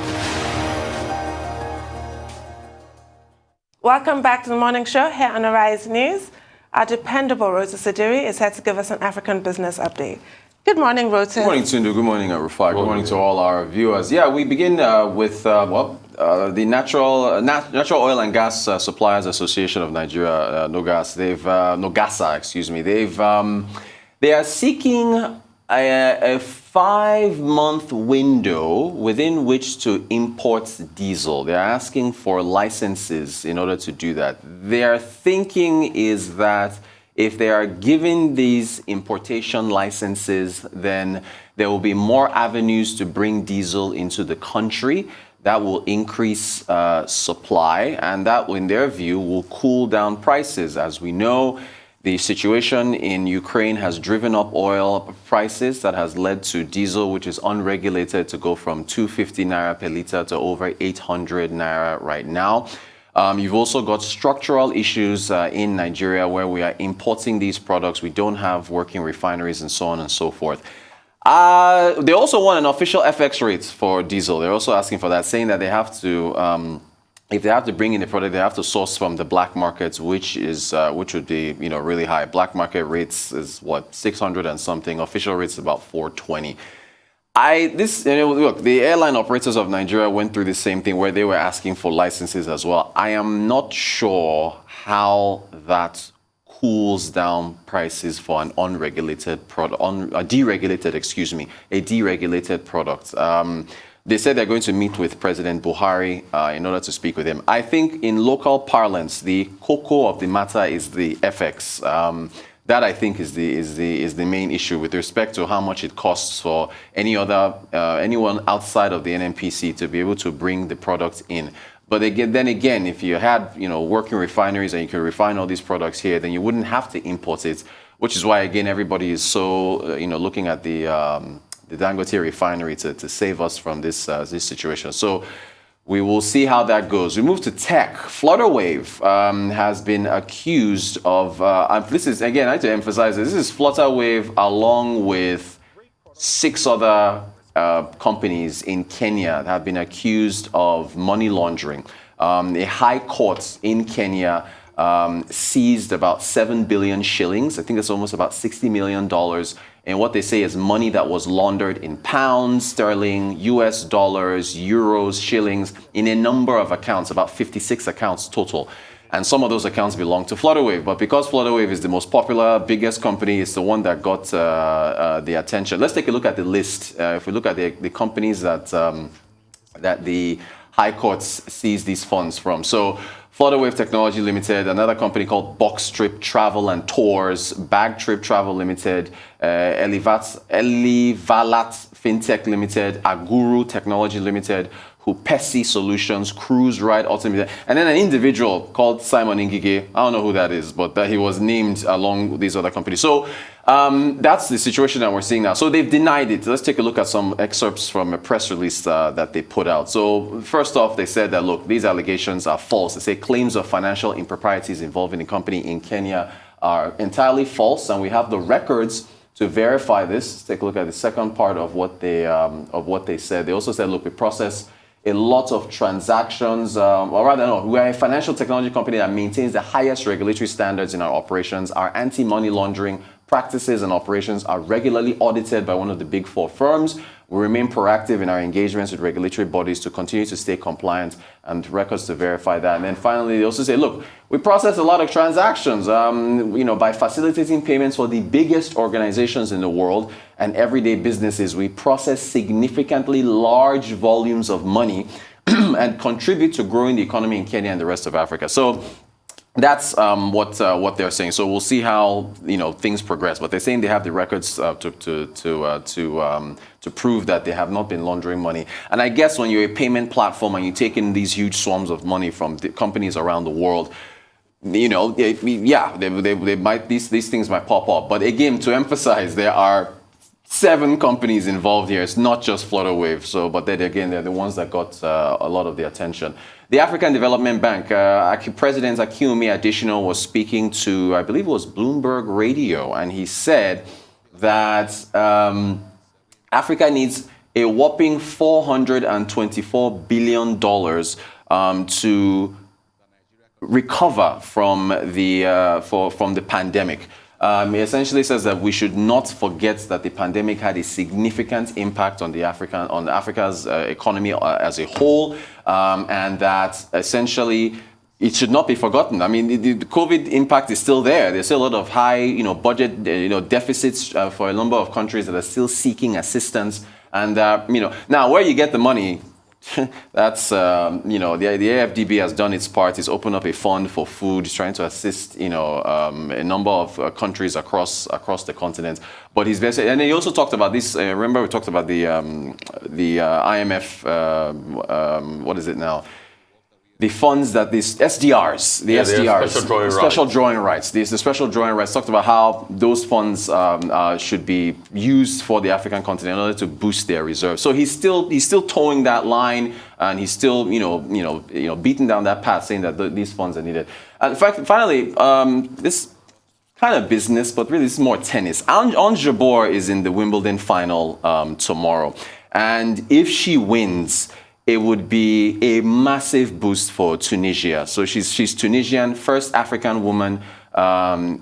Welcome back to the morning show here on Arise News. Our dependable Rota Sidiri is here to give us an African business update. Good morning, Rota. Good morning, Tundu. Good morning, Rufai. Good morning to all our viewers. Yeah, we begin with the Natural Oil and Gas Suppliers Association of Nigeria, NOGASA. They are seeking a 5-month window within which to import diesel. They're asking for licenses in order to do that. Their thinking is that if they are given these importation licenses, then there will be more avenues to bring diesel into the country. That will increase supply, and that, in their view, will cool down prices. As we know, The situation in Ukraine has driven up oil prices. That has led to diesel, which is unregulated, to go from 250 naira per liter to over 800 naira right now. You've also got structural issues in Nigeria where we are importing these products. We don't have working refineries and so on and so forth. They also want an official FX rate for diesel. They're also asking for that, saying that they have to, if they have to bring in the product, they have to source from the black markets, which would be, really high. Black market rates is what, 600 and something. Official rates about 420. Look, the airline operators of Nigeria went through the same thing where they were asking for licenses as well. I am not sure how that cools down prices for an unregulated product, a deregulated product. They said they're going to meet with President Buhari in order to speak with him. I think in local parlance, the cocoa of the matter is the FX. That I think is the main issue with respect to how much it costs for anyone outside of the NNPC to be able to bring the product in. But then again, if you had working refineries and you could refine all these products here, then you wouldn't have to import it. Which is why again everybody is so looking at the Dangote refinery to save us from this situation. So we will see how that goes. We move to tech. Flutterwave has been accused of, this is, again, I have to emphasize this is Flutterwave along with 6 other companies in Kenya that have been accused of money laundering. A high court in Kenya seized about 7 billion shillings. I think it's almost about $60 million. And what they say is money that was laundered in pounds, sterling, US dollars, euros, shillings, in a number of accounts, about 56 accounts total. And some of those accounts belong to Flutterwave. But because Flutterwave is the most popular, biggest company, it's the one that got the attention. Let's take a look at the list. If we look at the companies that the High Courts seized these funds from. So Flutterwave Technology Limited, another company called Box Trip Travel and Tours, Bag Trip Travel Limited, Elivalat Fintech Limited, Aguru Technology Limited, Hupesi Solutions, Cruise Ride Ultimate, and then an individual called Simon Ngige. I don't know who that is, but he was named along with these other companies. So that's the situation that we're seeing now. So they've denied it. Let's take a look at some excerpts from a press release that they put out. So first off, they said that, look, these allegations are false. They say claims of financial improprieties involving the company in Kenya are entirely false, and we have the records to verify this. Let's take a look at the second part of what they said. They also said, look, we process a lot of transactions, or rather, no, we are a financial technology company that maintains the highest regulatory standards in our operations. Our anti-money laundering practices and operations are regularly audited by one of the big 4 firms. We remain proactive in our engagements with regulatory bodies to continue to stay compliant, and records to verify that. And then finally, they also say, look, we process a lot of transactions, by facilitating payments for the biggest organizations in the world and everyday businesses. We process significantly large volumes of money and contribute to growing the economy in Kenya and the rest of Africa. So that's what they're saying. So we'll see how things progress. But they're saying they have the records to prove that they have not been laundering money. And I guess when you're a payment platform and you take in these huge swarms of money from the companies around the world, they might these things might pop up. But again, to emphasize, there are 7 companies involved here. It's not just Flutterwave. So, but then again, they're the ones that got a lot of the attention. The African Development Bank, President Akinwumi Additional was speaking to, I believe it was Bloomberg Radio, and he said that Africa needs a whopping $424 billion to recover from the pandemic. He essentially says that we should not forget that the pandemic had a significant impact on Africa's economy as a whole, and that essentially it should not be forgotten. I mean, the COVID impact is still there. There's still a lot of high, budget, deficits for a number of countries that are still seeking assistance. And now where you get the money, that's the AFDB has done its part. It's opened up a fund for food, trying to assist a number of countries across the continent. But he's basically, and he also talked about this. Remember, we talked about the IMF. What is it now? the funds that these SDRs, the SDRs, special drawing rights. The special drawing rights talked about how those funds should be used for the African continent in order to boost their reserves. So he's still towing that line, and he's still beating down that path, saying that these funds are needed. And in fact, finally, this kind of business, but really this is more tennis. Ons Jabeur is in the Wimbledon final tomorrow, and if she wins, it would be a massive boost for Tunisia. So she's Tunisian, first African woman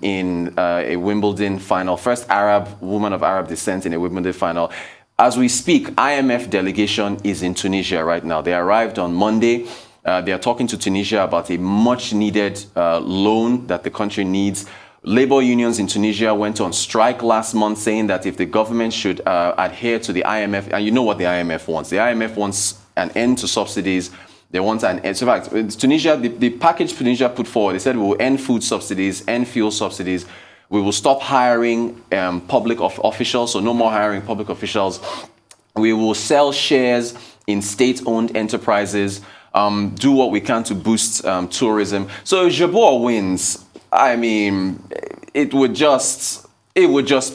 in a Wimbledon final, first Arab woman of Arab descent in a Wimbledon final. As we speak, IMF delegation is in Tunisia right now. They arrived on Monday. They are talking to Tunisia about a much-needed loan that the country needs. Labor unions in Tunisia went on strike last month, saying that if the government should adhere to the IMF, and you know what the IMF wants. The IMF wants an end to subsidies. They want an end. So in fact, Tunisia, the package Tunisia put forward, they said we will end food subsidies, end fuel subsidies. We will stop hiring public officials, so no more hiring public officials. We will sell shares in state-owned enterprises, do what we can to boost tourism. So if Jabeur wins, I mean, it would just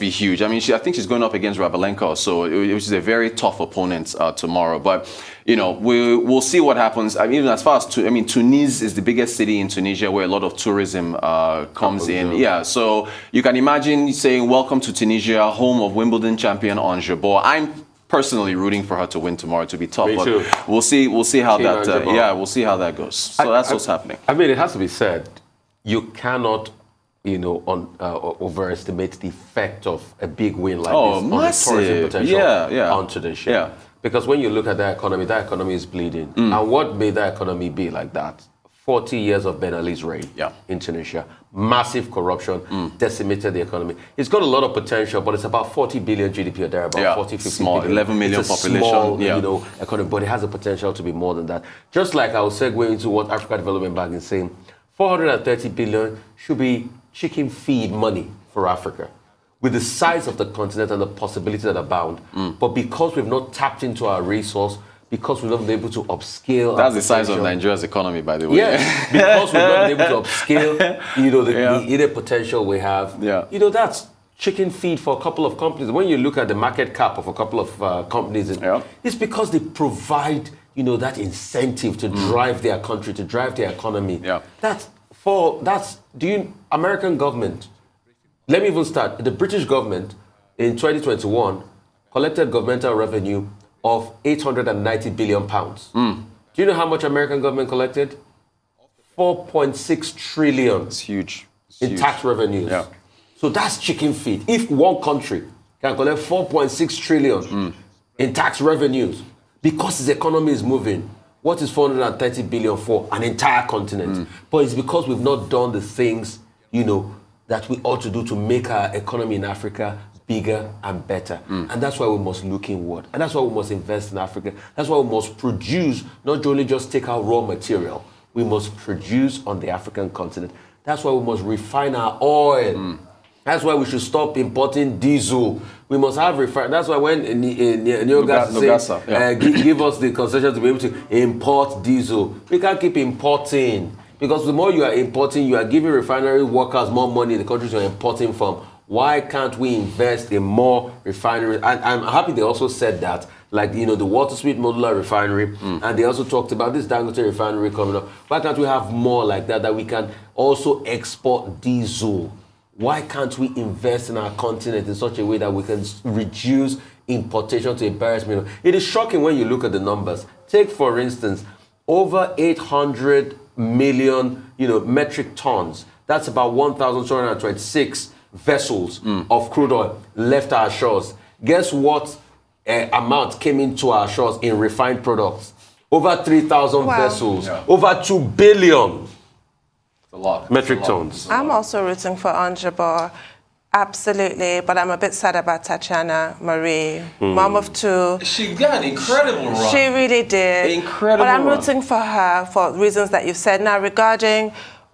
be huge. I mean, I think she's going up against Rabalenko, which is a very tough opponent tomorrow. But we'll see what happens. I mean, as far as Tunis is the biggest city in Tunisia where a lot of tourism comes in. Yeah, so you can imagine saying, "Welcome to Tunisia, home of Wimbledon champion Ons Jabeur." I'm personally rooting for her to win tomorrow. To be tough, Me but too. we'll see how we'll see how that goes. So that's what's happening. I mean, it has to be said, you cannot overestimate the effect of a big win like this on the tourism potential on Tunisia. Yeah. Because when you look at that economy is bleeding. And what made that economy be like that? 40 years of Ben Ali's reign in Tunisia. Massive corruption, decimated the economy. It's got a lot of potential, but it's about 40 billion GDP or there, about 40, 50 small, billion. 11 million it's a population. Small, economy, but it has the potential to be more than that. Just like I will segue into what Africa Development Bank is saying, 430 billion should be chicken feed money for Africa, with the size of the continent and the possibilities that abound. But because we've not tapped into our resource, because we've not been able to upscale. That's the size of Nigeria's economy, by the way. Yeah, because we've not been able to upscale, the inner potential we have. Yeah. That's chicken feed for a couple of companies. When you look at the market cap of a couple of companies, it's because they provide, that incentive to drive their country, to drive their economy. Yeah. American government, let me even start. The British government in 2021 collected governmental revenue of 890 billion pounds. Do you know how much American government collected? 4.6 trillion. It's huge. In tax revenues. Yeah. So that's chicken feed. If one country can collect 4.6 trillion in tax revenues because its economy is moving, what is 430 billion for an entire continent? But it's because we've not done the things, that we ought to do to make our economy in Africa bigger and better. And that's why we must look inward. And that's why we must invest in Africa. That's why we must produce, not only just take out raw material. We must produce on the African continent. That's why we must refine our oil. That's why we should stop importing diesel. We must have refined. That's why when Neogas say, give us the concession to be able to import diesel, we can't keep importing. Because the more you are importing, you are giving refinery workers more money in the countries you're importing from. Why can't we invest in more refineries? And I'm happy they also said that, like, the Watersweet Modular Refinery, and they also talked about this Dangote refinery coming up. Why can't we have more like that we can also export diesel? Why can't we invest in our continent in such a way that we can reduce importation to embarrassment? It is shocking when you look at the numbers. Take, for instance, over 800 million, metric tons. That's about 1,226 vessels of crude oil left our shores. Guess what amount came into our shores in refined products? Over 3,000 vessels. Over 2 billion. A lot. Metric tons. I'm also rooting for Ons Jabeur, absolutely, but I'm a bit sad about Tatiana Marie, mom of two. She got an incredible run. She really did. Incredible But I'm run. rooting for her for reasons that you've said. Now, regarding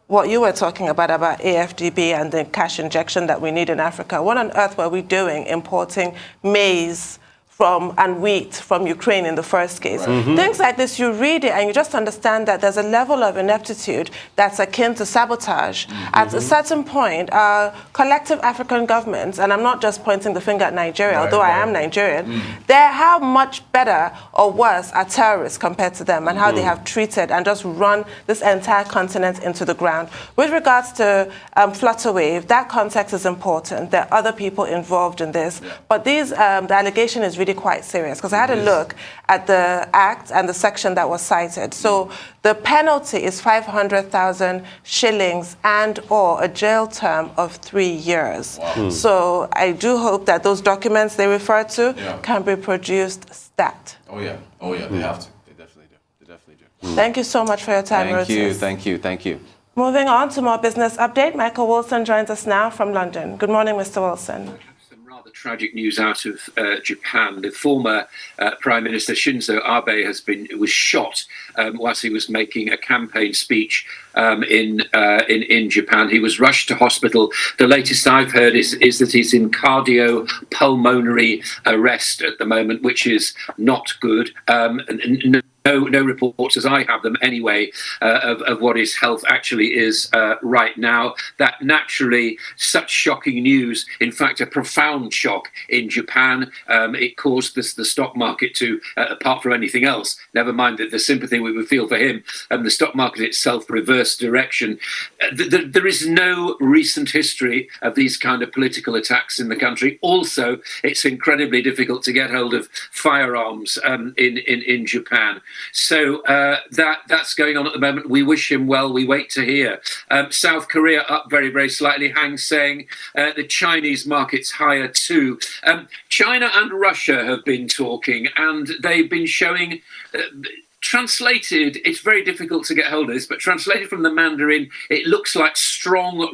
what you were talking about AFDB and the cash injection that we need in Africa, what on earth were we doing importing maize and wheat from Ukraine in the first case. Things like this, you read it and you just understand that there's a level of ineptitude that's akin to sabotage. At a certain point, our collective African governments, and I'm not just pointing the finger at Nigeria, although I am Nigerian, they're how much better or worse are terrorists compared to them, and how they have treated and just run this entire continent into the ground. With regards to Flutterwave, that context is important. There are other people involved in this, but the allegation is really quite serious, because I had a look at the act and the section that was cited. So the penalty is 500,000 shillings and/or a jail term of 3 years. So I do hope that those documents they refer to can be produced stat. Oh yeah, they have to. They definitely do. They definitely do. Thank you so much for your time, Rotis. Thank you. Moving on to more business update, Michael Wilson joins us now from London. Good morning, Mr. Wilson. Rather tragic news out of Japan. The former Prime Minister Shinzo Abe was shot whilst he was making a campaign speech in Japan. He was rushed to hospital. The latest I've heard is that he's in cardiopulmonary arrest at the moment, which is not good. No reports, as I have them anyway, of what his health actually is right now. That naturally, such shocking news, in fact, a profound shock in Japan. It caused the stock market to, apart from anything else, never mind the sympathy we would feel for him, the stock market itself reversed direction. There is no recent history of these kind of political attacks in the country. Also, it's incredibly difficult to get hold of firearms in Japan. So that's going on at the moment. We wish him well. We wait to hear. South Korea up very, very slightly. Hang Seng. The Chinese market's higher too. China and Russia have been talking, and they've been showing... translated, it's very difficult to get hold of this, but translated from the Mandarin, it looks like strong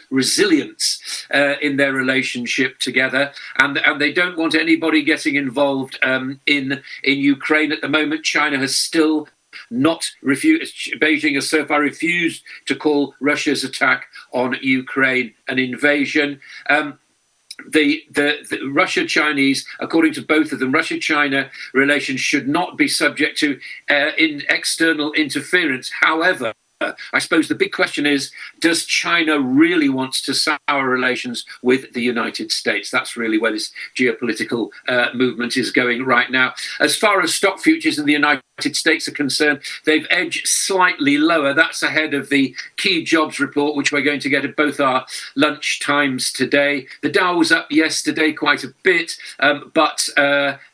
resilience in their relationship together, and they don't want anybody getting involved in Ukraine at the moment. China has still not refused. Beijing has so far refused to call Russia's attack on Ukraine an invasion. The Russia-Chinese, according to both of them, Russia-China relations should not be subject to external interference. However, I suppose the big question is, does China really want to sour relations with the United States? That's really where this geopolitical movement is going right now. As far as stock futures in the United States are concerned, they've edged slightly lower. That's ahead of the key jobs report, which we're going to get at both our lunch times today. The Dow was up yesterday quite a bit, but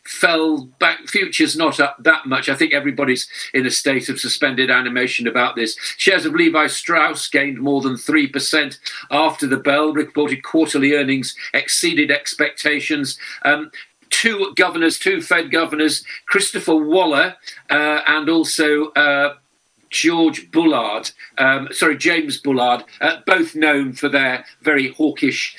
fell back. Futures not up that much. I think everybody's in a state of suspended animation about this. Shares of Levi Strauss gained more than 3% after the bell. Reported quarterly earnings exceeded expectations. Two Fed governors, Christopher Waller and also James Bullard, both known for their very hawkish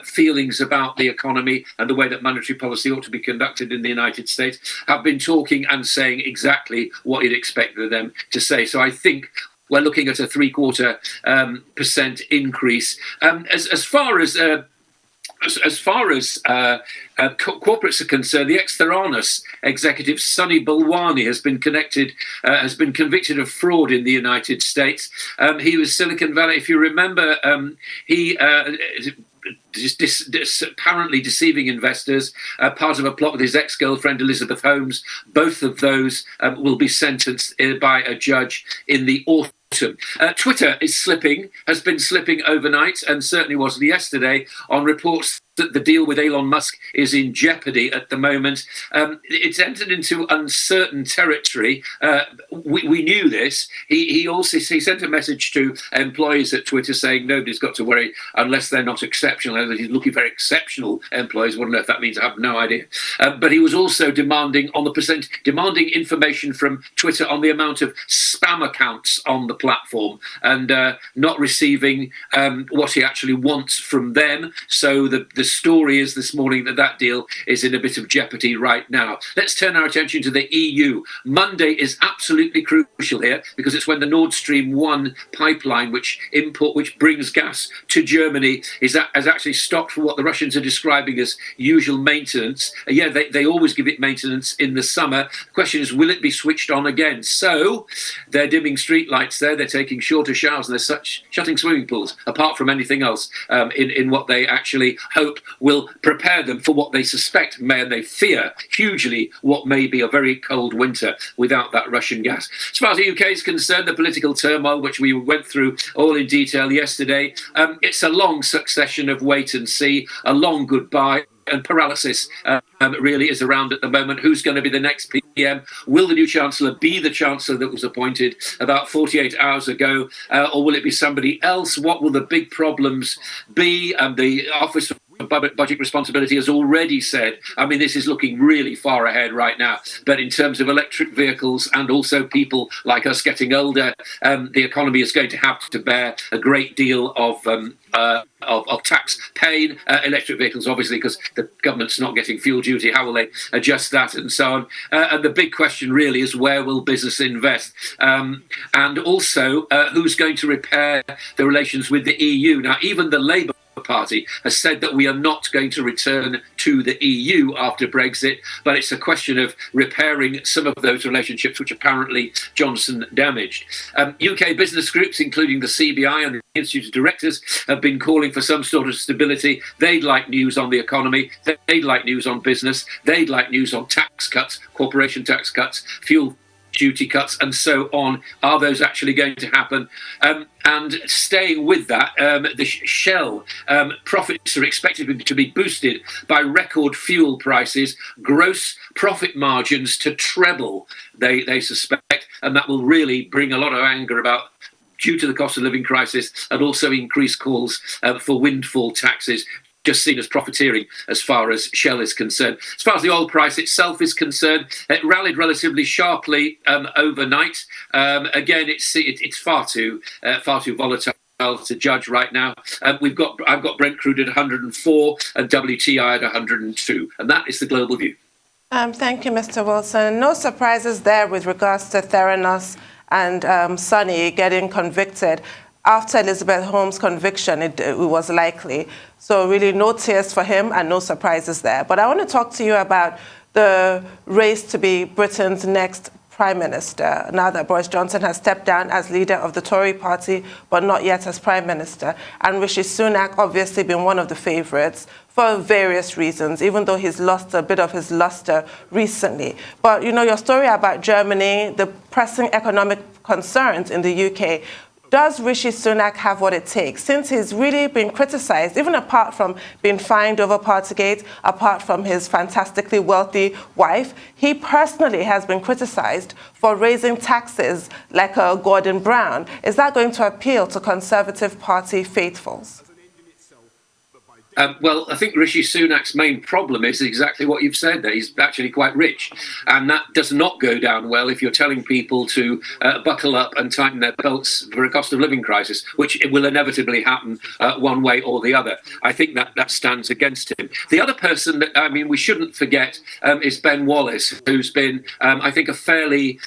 feelings about the economy and the way that monetary policy ought to be conducted in the United States, have been talking and saying exactly what you'd expect them to say. So I think we're looking at a 0.75% increase. As far as corporates are concerned, the ex-Theranos executive Sunny Balwani has been convicted of fraud in the United States. He was Silicon Valley. If you remember, he apparently deceiving investors, part of a plot with his ex-girlfriend Elizabeth Holmes. Both of those will be sentenced by a judge in the autumn. Twitter has been slipping overnight, and certainly was yesterday, on reports that the deal with Elon Musk is in jeopardy at the moment. It's entered into uncertain territory. We knew this. He sent a message to employees at Twitter saying nobody's got to worry unless they're not exceptional. He's looking for exceptional employees. I don't know if that means. I have no idea. But he was also demanding information from Twitter on the amount of spam accounts on the platform, and not receiving what he actually wants from them. So the the story is this morning that deal is in a bit of jeopardy right now. Let's turn our attention to the EU. Monday is absolutely crucial here because it's when the Nord Stream 1 pipeline, which brings gas to Germany, has actually stopped for what the Russians are describing as usual maintenance. They always give it maintenance in the summer. The question is, will it be switched on again? So they're dimming street lights there. They're taking shorter showers and they're shutting swimming pools, apart from anything else, in what they actually hope will prepare them for what they suspect and they fear hugely what may be a very cold winter without that Russian gas. As far as the UK is concerned, the political turmoil, which we went through all in detail yesterday, it's a long succession of wait and see, a long goodbye. And paralysis really is around at the moment. Who's going to be the next PM? Will the new Chancellor be the Chancellor that was appointed about 48 hours ago? Or will it be somebody else? What will the big problems be? The Office for Budget Responsibility has already said, I mean, this is looking really far ahead right now. But in terms of electric vehicles and also people like us getting older, the economy is going to have to bear a great deal of tax pain. Electric vehicles, obviously, because the government's not getting fuel duty. How will they adjust that and so on? And the big question really is, where will business invest? And also, who's going to repair the relations with the EU? Now, even the Labour Party has said that we are not going to return to the EU after Brexit, but it's a question of repairing some of those relationships which apparently Johnson damaged. UK business groups, including the CBI and the Institute of Directors, have been calling for some sort of stability. They'd like news on the economy. They'd like news on business. They'd like news on tax cuts, corporation tax cuts, fuel duty cuts and so on. Are those actually going to happen? And staying with that, the Shell profits are expected to be boosted by record fuel prices, gross profit margins to treble, they suspect, and that will really bring a lot of anger about due to the cost of living crisis and also increased calls for windfall taxes, just seen as profiteering as far as Shell is concerned. As far as the oil price itself is concerned, it rallied relatively sharply overnight. Again, it's far too volatile to judge right now. I've got Brent crude at 104 and WTI at 102, and that is the global view. Thank you, Mr. Wilson. No surprises there with regards to Theranos and Sonny getting convicted. After Elizabeth Holmes' conviction, it was likely. So really no tears for him and no surprises there. But I want to talk to you about the race to be Britain's next Prime Minister, now that Boris Johnson has stepped down as leader of the Tory party, but not yet as Prime Minister. And Rishi Sunak obviously been one of the favourites for various reasons, even though he's lost a bit of his luster recently. But, you know, your story about Germany, the pressing economic concerns in the UK, does Rishi Sunak have what it takes? Since he's really been criticised, even apart from being fined over Partygate, apart from his fantastically wealthy wife, he personally has been criticised for raising taxes like a Gordon Brown. Is that going to appeal to Conservative Party faithfuls? Well, I think Rishi Sunak's main problem is exactly what you've said there. He's actually quite rich. And that does not go down well if you're telling people to buckle up and tighten their belts for a cost of living crisis, which it will inevitably happen one way or the other. I think that stands against him. The other person that, I mean, we shouldn't forget is Ben Wallace, who's been, I think, a fairly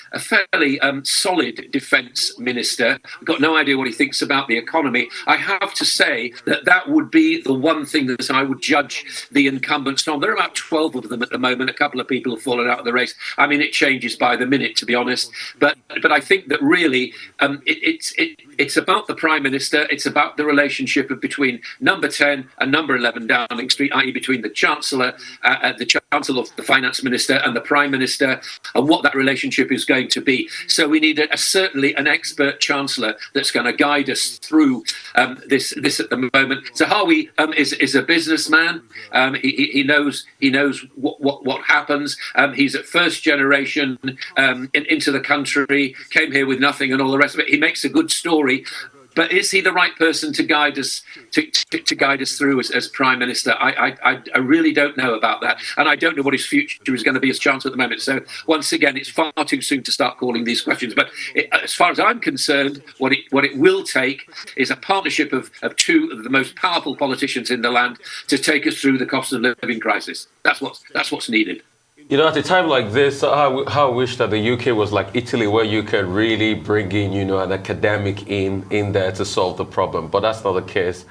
solid defence minister. I've got no idea what he thinks about the economy. I have to say that would be the one thing that I would judge the incumbents on. There are about 12 of them at the moment. A couple of people have fallen out of the race. I mean, it changes by the minute, to be honest. But I think that really it's about the Prime Minister. It's about the relationship between number 10 and number 11 Downing Street, i.e. between the Chancellor, the Finance Minister and the Prime Minister, and what that relationship is going to be. So we need certainly an expert Chancellor that's going to guide us through this at the moment. Zahawi is a businessman. He knows what happens. He's at first generation into the country, came here with nothing and all the rest of it. He makes a good story. But is he the right person to guide us to guide us through as Prime Minister? I really don't know about that, and I don't know what his future is going to be as Chancellor at the moment. So once again, it's far too soon to start calling these questions. But as far as I'm concerned, what it will take is a partnership of two of the most powerful politicians in the land to take us through the cost of living crisis. That's what's needed. You know, at a time like this, how I wish that the UK was like Italy, where you can really bring in, you know, an academic in there to solve the problem. But that's not the case.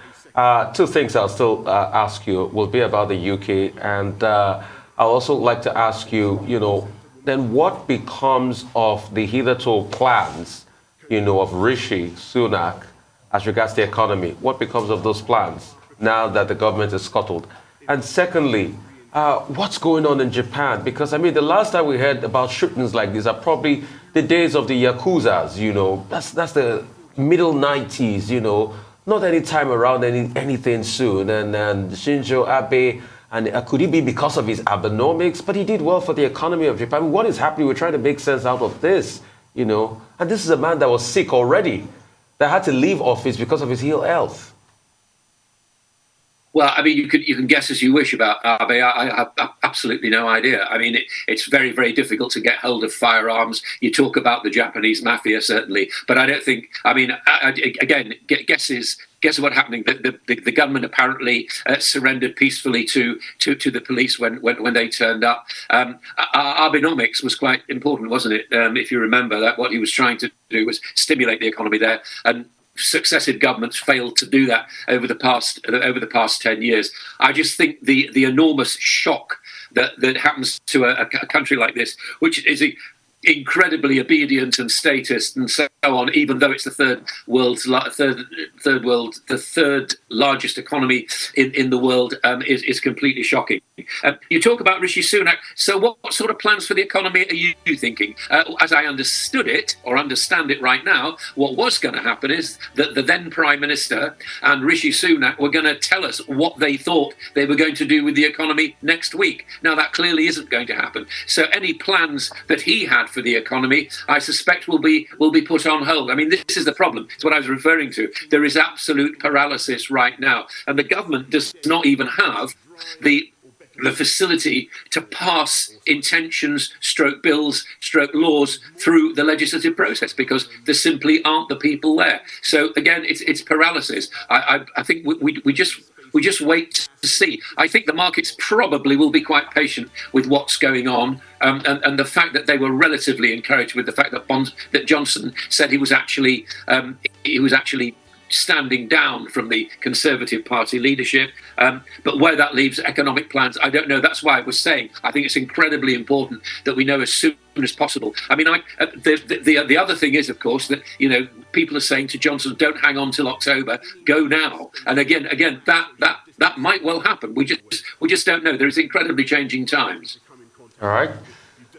Two things I'll still ask you will be about the UK. And I'll also like to ask you, you know, then what becomes of the hitherto plans, you know, of Rishi Sunak as regards the economy? What becomes of those plans now that the government is scuttled? And secondly, what's going on in Japan? Because, I mean, the last time we heard about shootings like this are probably the days of the Yakuzas, you know. That's the middle 90s, you know. Not any time around anything soon. And Shinzo Abe, and could it be because of his Abenomics? But he did well for the economy of Japan. I mean, what is happening? We're trying to make sense out of this, you know. And this is a man that was sick already, that had to leave office because of his ill health. Well, I mean, you can guess as you wish about Abe. I have absolutely no idea. I mean, it's very, very difficult to get hold of firearms. You talk about the Japanese mafia, certainly, but I don't think. I mean, again, guess what happening. The government apparently surrendered peacefully to the police when they turned up. Abenomics was quite important, wasn't it? If you remember that, what he was trying to do was stimulate the economy there, and successive governments failed to do that over the past 10 years. I just think the enormous shock that happens to a country like this, which is incredibly obedient and statist and so on, even though it's the third largest economy in the world, is completely shocking. You talk about Rishi Sunak. So what sort of plans for the economy are you thinking? As I understand it right now, what was going to happen is that the then Prime Minister and Rishi Sunak were going to tell us what they thought they were going to do with the economy next week. Now, that clearly isn't going to happen. So any plans that he had for the economy, I suspect will be put on hold. I mean, this is the problem. It's what I was referring to. There is absolute paralysis right now, and the government does not even have the facility to pass intentions, bills, laws through the legislative process because there simply aren't the people there. So again, it's paralysis. I think we just wait to see. I think the markets probably will be quite patient with what's going on, and the fact that they were relatively encouraged with the fact that Johnson said he was actually standing down from the Conservative Party leadership. But where that leaves economic plans, I don't know. That's why I was saying I think it's incredibly important that we know as soon as possible. I mean, the other thing is, of course, that, you know, people are saying to Johnson, don't hang on till October, go now. And again, that might well happen. We just don't know. There's incredibly changing times. All right.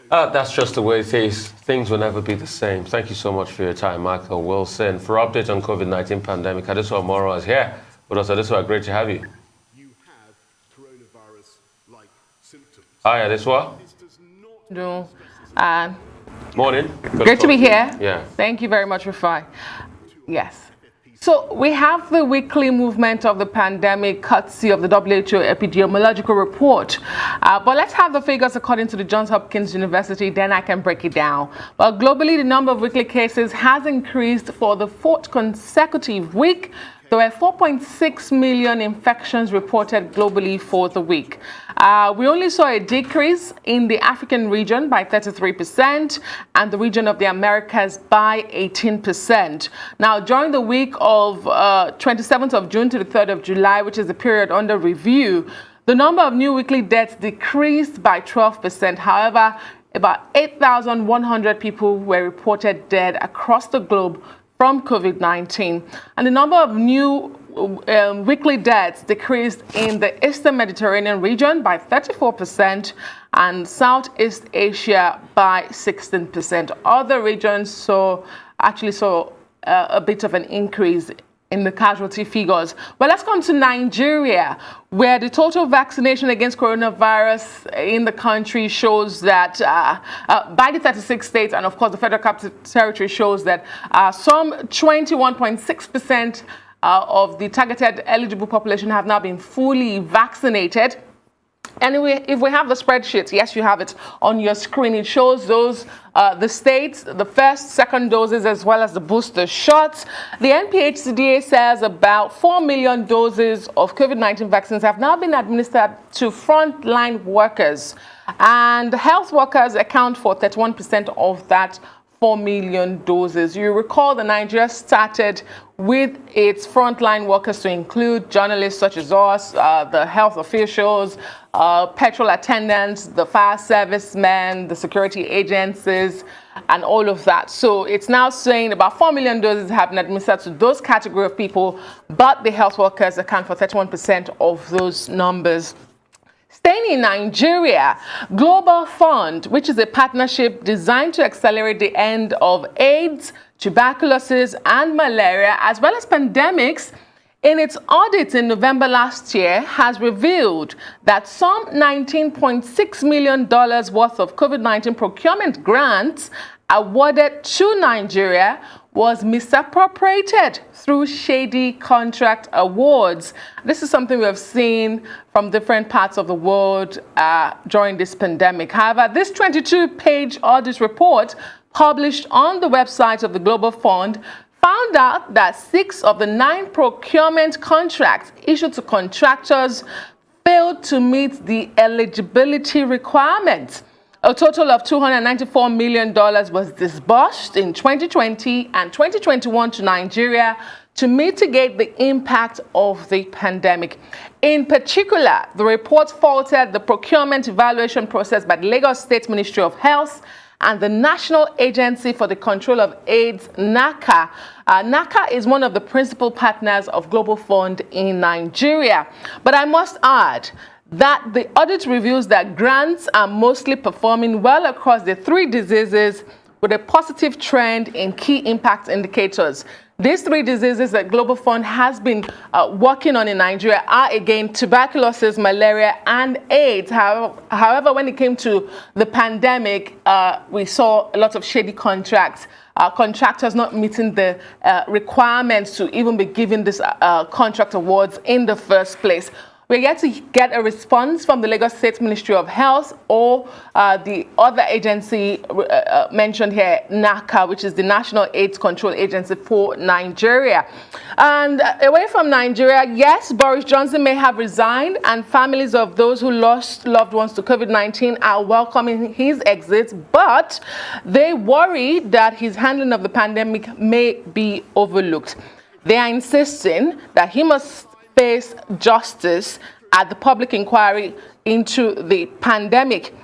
That's just the way it is. Things will never be the same. Thank you so much for your time, Michael Wilson. For update on COVID-19 pandemic, Adesuwa Moro is here. But also, Adesuwa, great to have you. You have coronavirus-like symptoms. Hi, Adesuwa. No. Morning. Great to be here. Yeah. Thank you very much, Rufai. Yes. So we have the weekly movement of the pandemic courtesy of the WHO epidemiological report. But let's have the figures according to the Johns Hopkins University, then I can break it down. Well, globally, the number of weekly cases has increased for the fourth consecutive week. There were 4.6 million infections reported globally for the week. We only saw a decrease in the African region by 33% and the region of the Americas by 18%. Now, during the week of 27th of June to the 3rd of July, which is the period under review, the number of new weekly deaths decreased by 12%. However, about 8,100 people were reported dead across the globe from COVID-19. And the number of new weekly deaths decreased in the Eastern Mediterranean region by 34% and Southeast Asia by 16%. Other regions saw a bit of an increase in the casualty figures. Well, let's come to Nigeria, where the total vaccination against coronavirus in the country shows that by the 36 states, and of course the Federal Capital Territory, shows that some 21.6% of the targeted eligible population have now been fully vaccinated. Anyway, if we have the spreadsheet, yes, you have it on your screen. It shows those, the states, the first, second doses, as well as the booster shots. The NPHCDA says about 4 million doses of COVID-19 vaccines have now been administered to frontline workers. And health workers account for 31% of that 4 million doses. You recall that Nigeria started with its frontline workers to include journalists such as us, the health officials, petrol attendants, the fire servicemen, the security agencies, and all of that. So it's now saying about 4 million doses have been administered to those category of people, but the health workers account for 31% of those numbers. Staying in Nigeria, Global Fund, which is a partnership designed to accelerate the end of AIDS, tuberculosis, and malaria, as well as pandemics, in its audit in November last year, has revealed that some $19.6 million worth of COVID-19 procurement grants awarded to Nigeria was misappropriated through shady contract awards. This is something we have seen from different parts of the world during this pandemic. However, this 22-page audit report published on the website of the Global Fund found out that 6 of the 9 procurement contracts issued to contractors failed to meet the eligibility requirements. A total of $294 million was disbursed in 2020 and 2021 to Nigeria to mitigate the impact of the pandemic. In particular, the report faulted the procurement evaluation process by the Lagos State Ministry of Health and the National Agency for the Control of AIDS, NACA. NACA is one of the principal partners of Global Fund in Nigeria. But I must add that the audit reveals that grants are mostly performing well across the 3 diseases with a positive trend in key impact indicators. These 3 diseases that Global Fund has been working on in Nigeria are, again, tuberculosis, malaria, and AIDS. However, when it came to the pandemic, we saw a lot of shady contracts, contractors not meeting the requirements to even be given this contract awards in the first place. We're yet to get a response from the Lagos State Ministry of Health or the other agency mentioned here, NACA, which is the National AIDS Control Agency for Nigeria. And away from Nigeria, yes, Boris Johnson may have resigned, and families of those who lost loved ones to COVID-19 are welcoming his exit, but they worry that his handling of the pandemic may be overlooked. They are insisting that he must face justice at the public inquiry into the pandemic.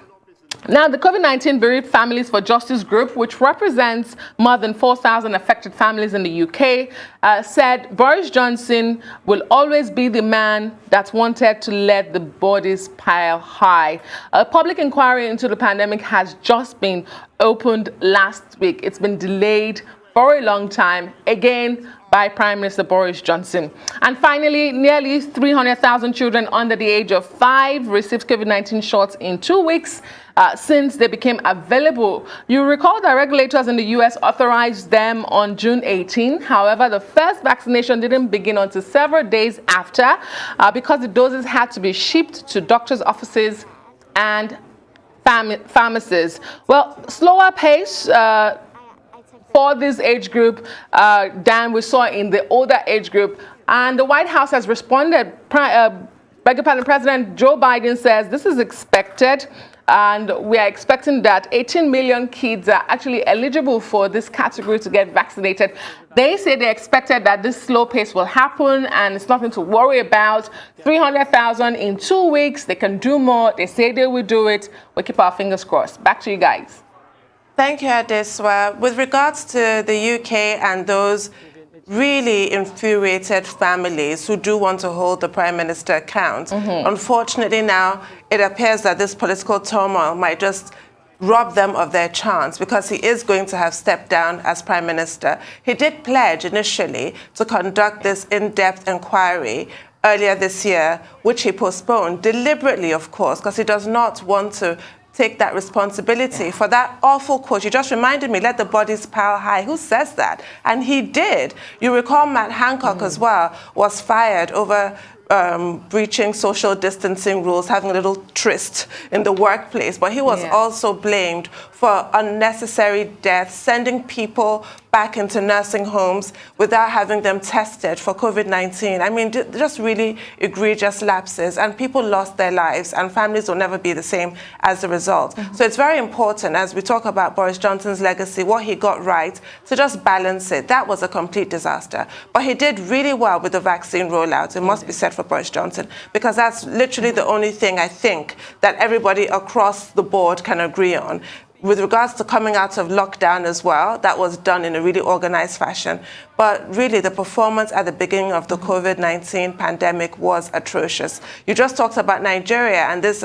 Now, the COVID-19 Bereaved Families for Justice group, which represents more than 4,000 affected families in the UK, said Boris Johnson will always be the man that wanted to let the bodies pile high. A public inquiry into the pandemic has just been opened last week. It's been delayed for a long time, again, by Prime Minister Boris Johnson. And finally, nearly 300,000 children under the age of 5 received COVID-19 shots in 2 weeks since they became available. You recall that regulators in the US authorized them on June 18. However, the first vaccination didn't begin until several days after because the doses had to be shipped to doctors' offices and pharmacies. Well, slower pace for this age group than we saw in the older age group. And the White House has responded. President Joe Biden says this is expected, and we are expecting that 18 million kids are actually eligible for this category to get vaccinated. They say they expected that this slow pace will happen, and it's nothing to worry about. 300,000 in 2 weeks. They can do more. They say they will do it. We'll keep our fingers crossed. Back to you guys. Thank you, Adeswa. With regards to the UK and those really infuriated families who do want to hold the Prime Minister account, unfortunately now it appears that this political turmoil might just rob them of their chance because he is going to have stepped down as Prime Minister. He did pledge initially to conduct this in-depth inquiry earlier this year, which he postponed deliberately, of course, because he does not want to take that responsibility for that awful quote. You just reminded me, let the bodies pile high. Who says that? And he did. You recall Matt Hancock as well was fired over breaching social distancing rules, having a little tryst in the workplace. But he was also blamed for unnecessary deaths, sending people back into nursing homes without having them tested for COVID-19. I mean, just really egregious lapses, and people lost their lives, and families will never be the same as a result. So it's very important, as we talk about Boris Johnson's legacy, what he got right, to just balance it. That was a complete disaster. But he did really well with the vaccine rollout. It must be said for Boris Johnson, because that's literally the only thing I think that everybody across the board can agree on. With regards to coming out of lockdown as well, that was done in a really organized fashion. But really, the performance at the beginning of the COVID-19 pandemic was atrocious. You just talked about Nigeria and this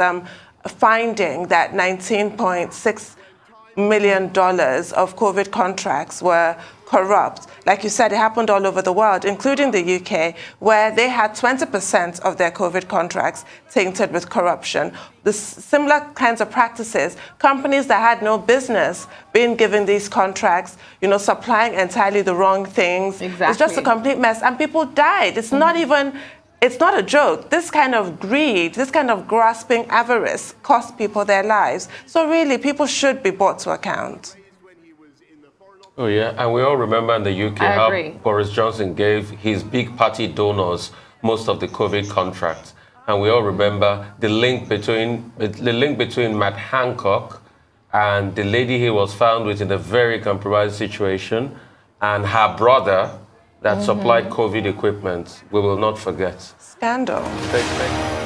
finding that $19.6 million of COVID contracts were corrupt. Like you said, it happened all over the world, including the UK, where they had 20% of their COVID contracts tainted with corruption. The similar kinds of practices, companies that had no business being given these contracts, you know, supplying entirely the wrong things. Exactly. It's just a complete mess, and people died. It's not even, it's not a joke. This kind of greed, this kind of grasping avarice cost people their lives. So really, people should be brought to account. Oh, yeah, and we all remember in the UK how Boris Johnson gave his big party donors most of the COVID contracts. And we all remember the link between Matt Hancock and the lady he was found with in a very compromised situation, and her brother that supplied COVID equipment. We will not forget. Scandal. Thank you.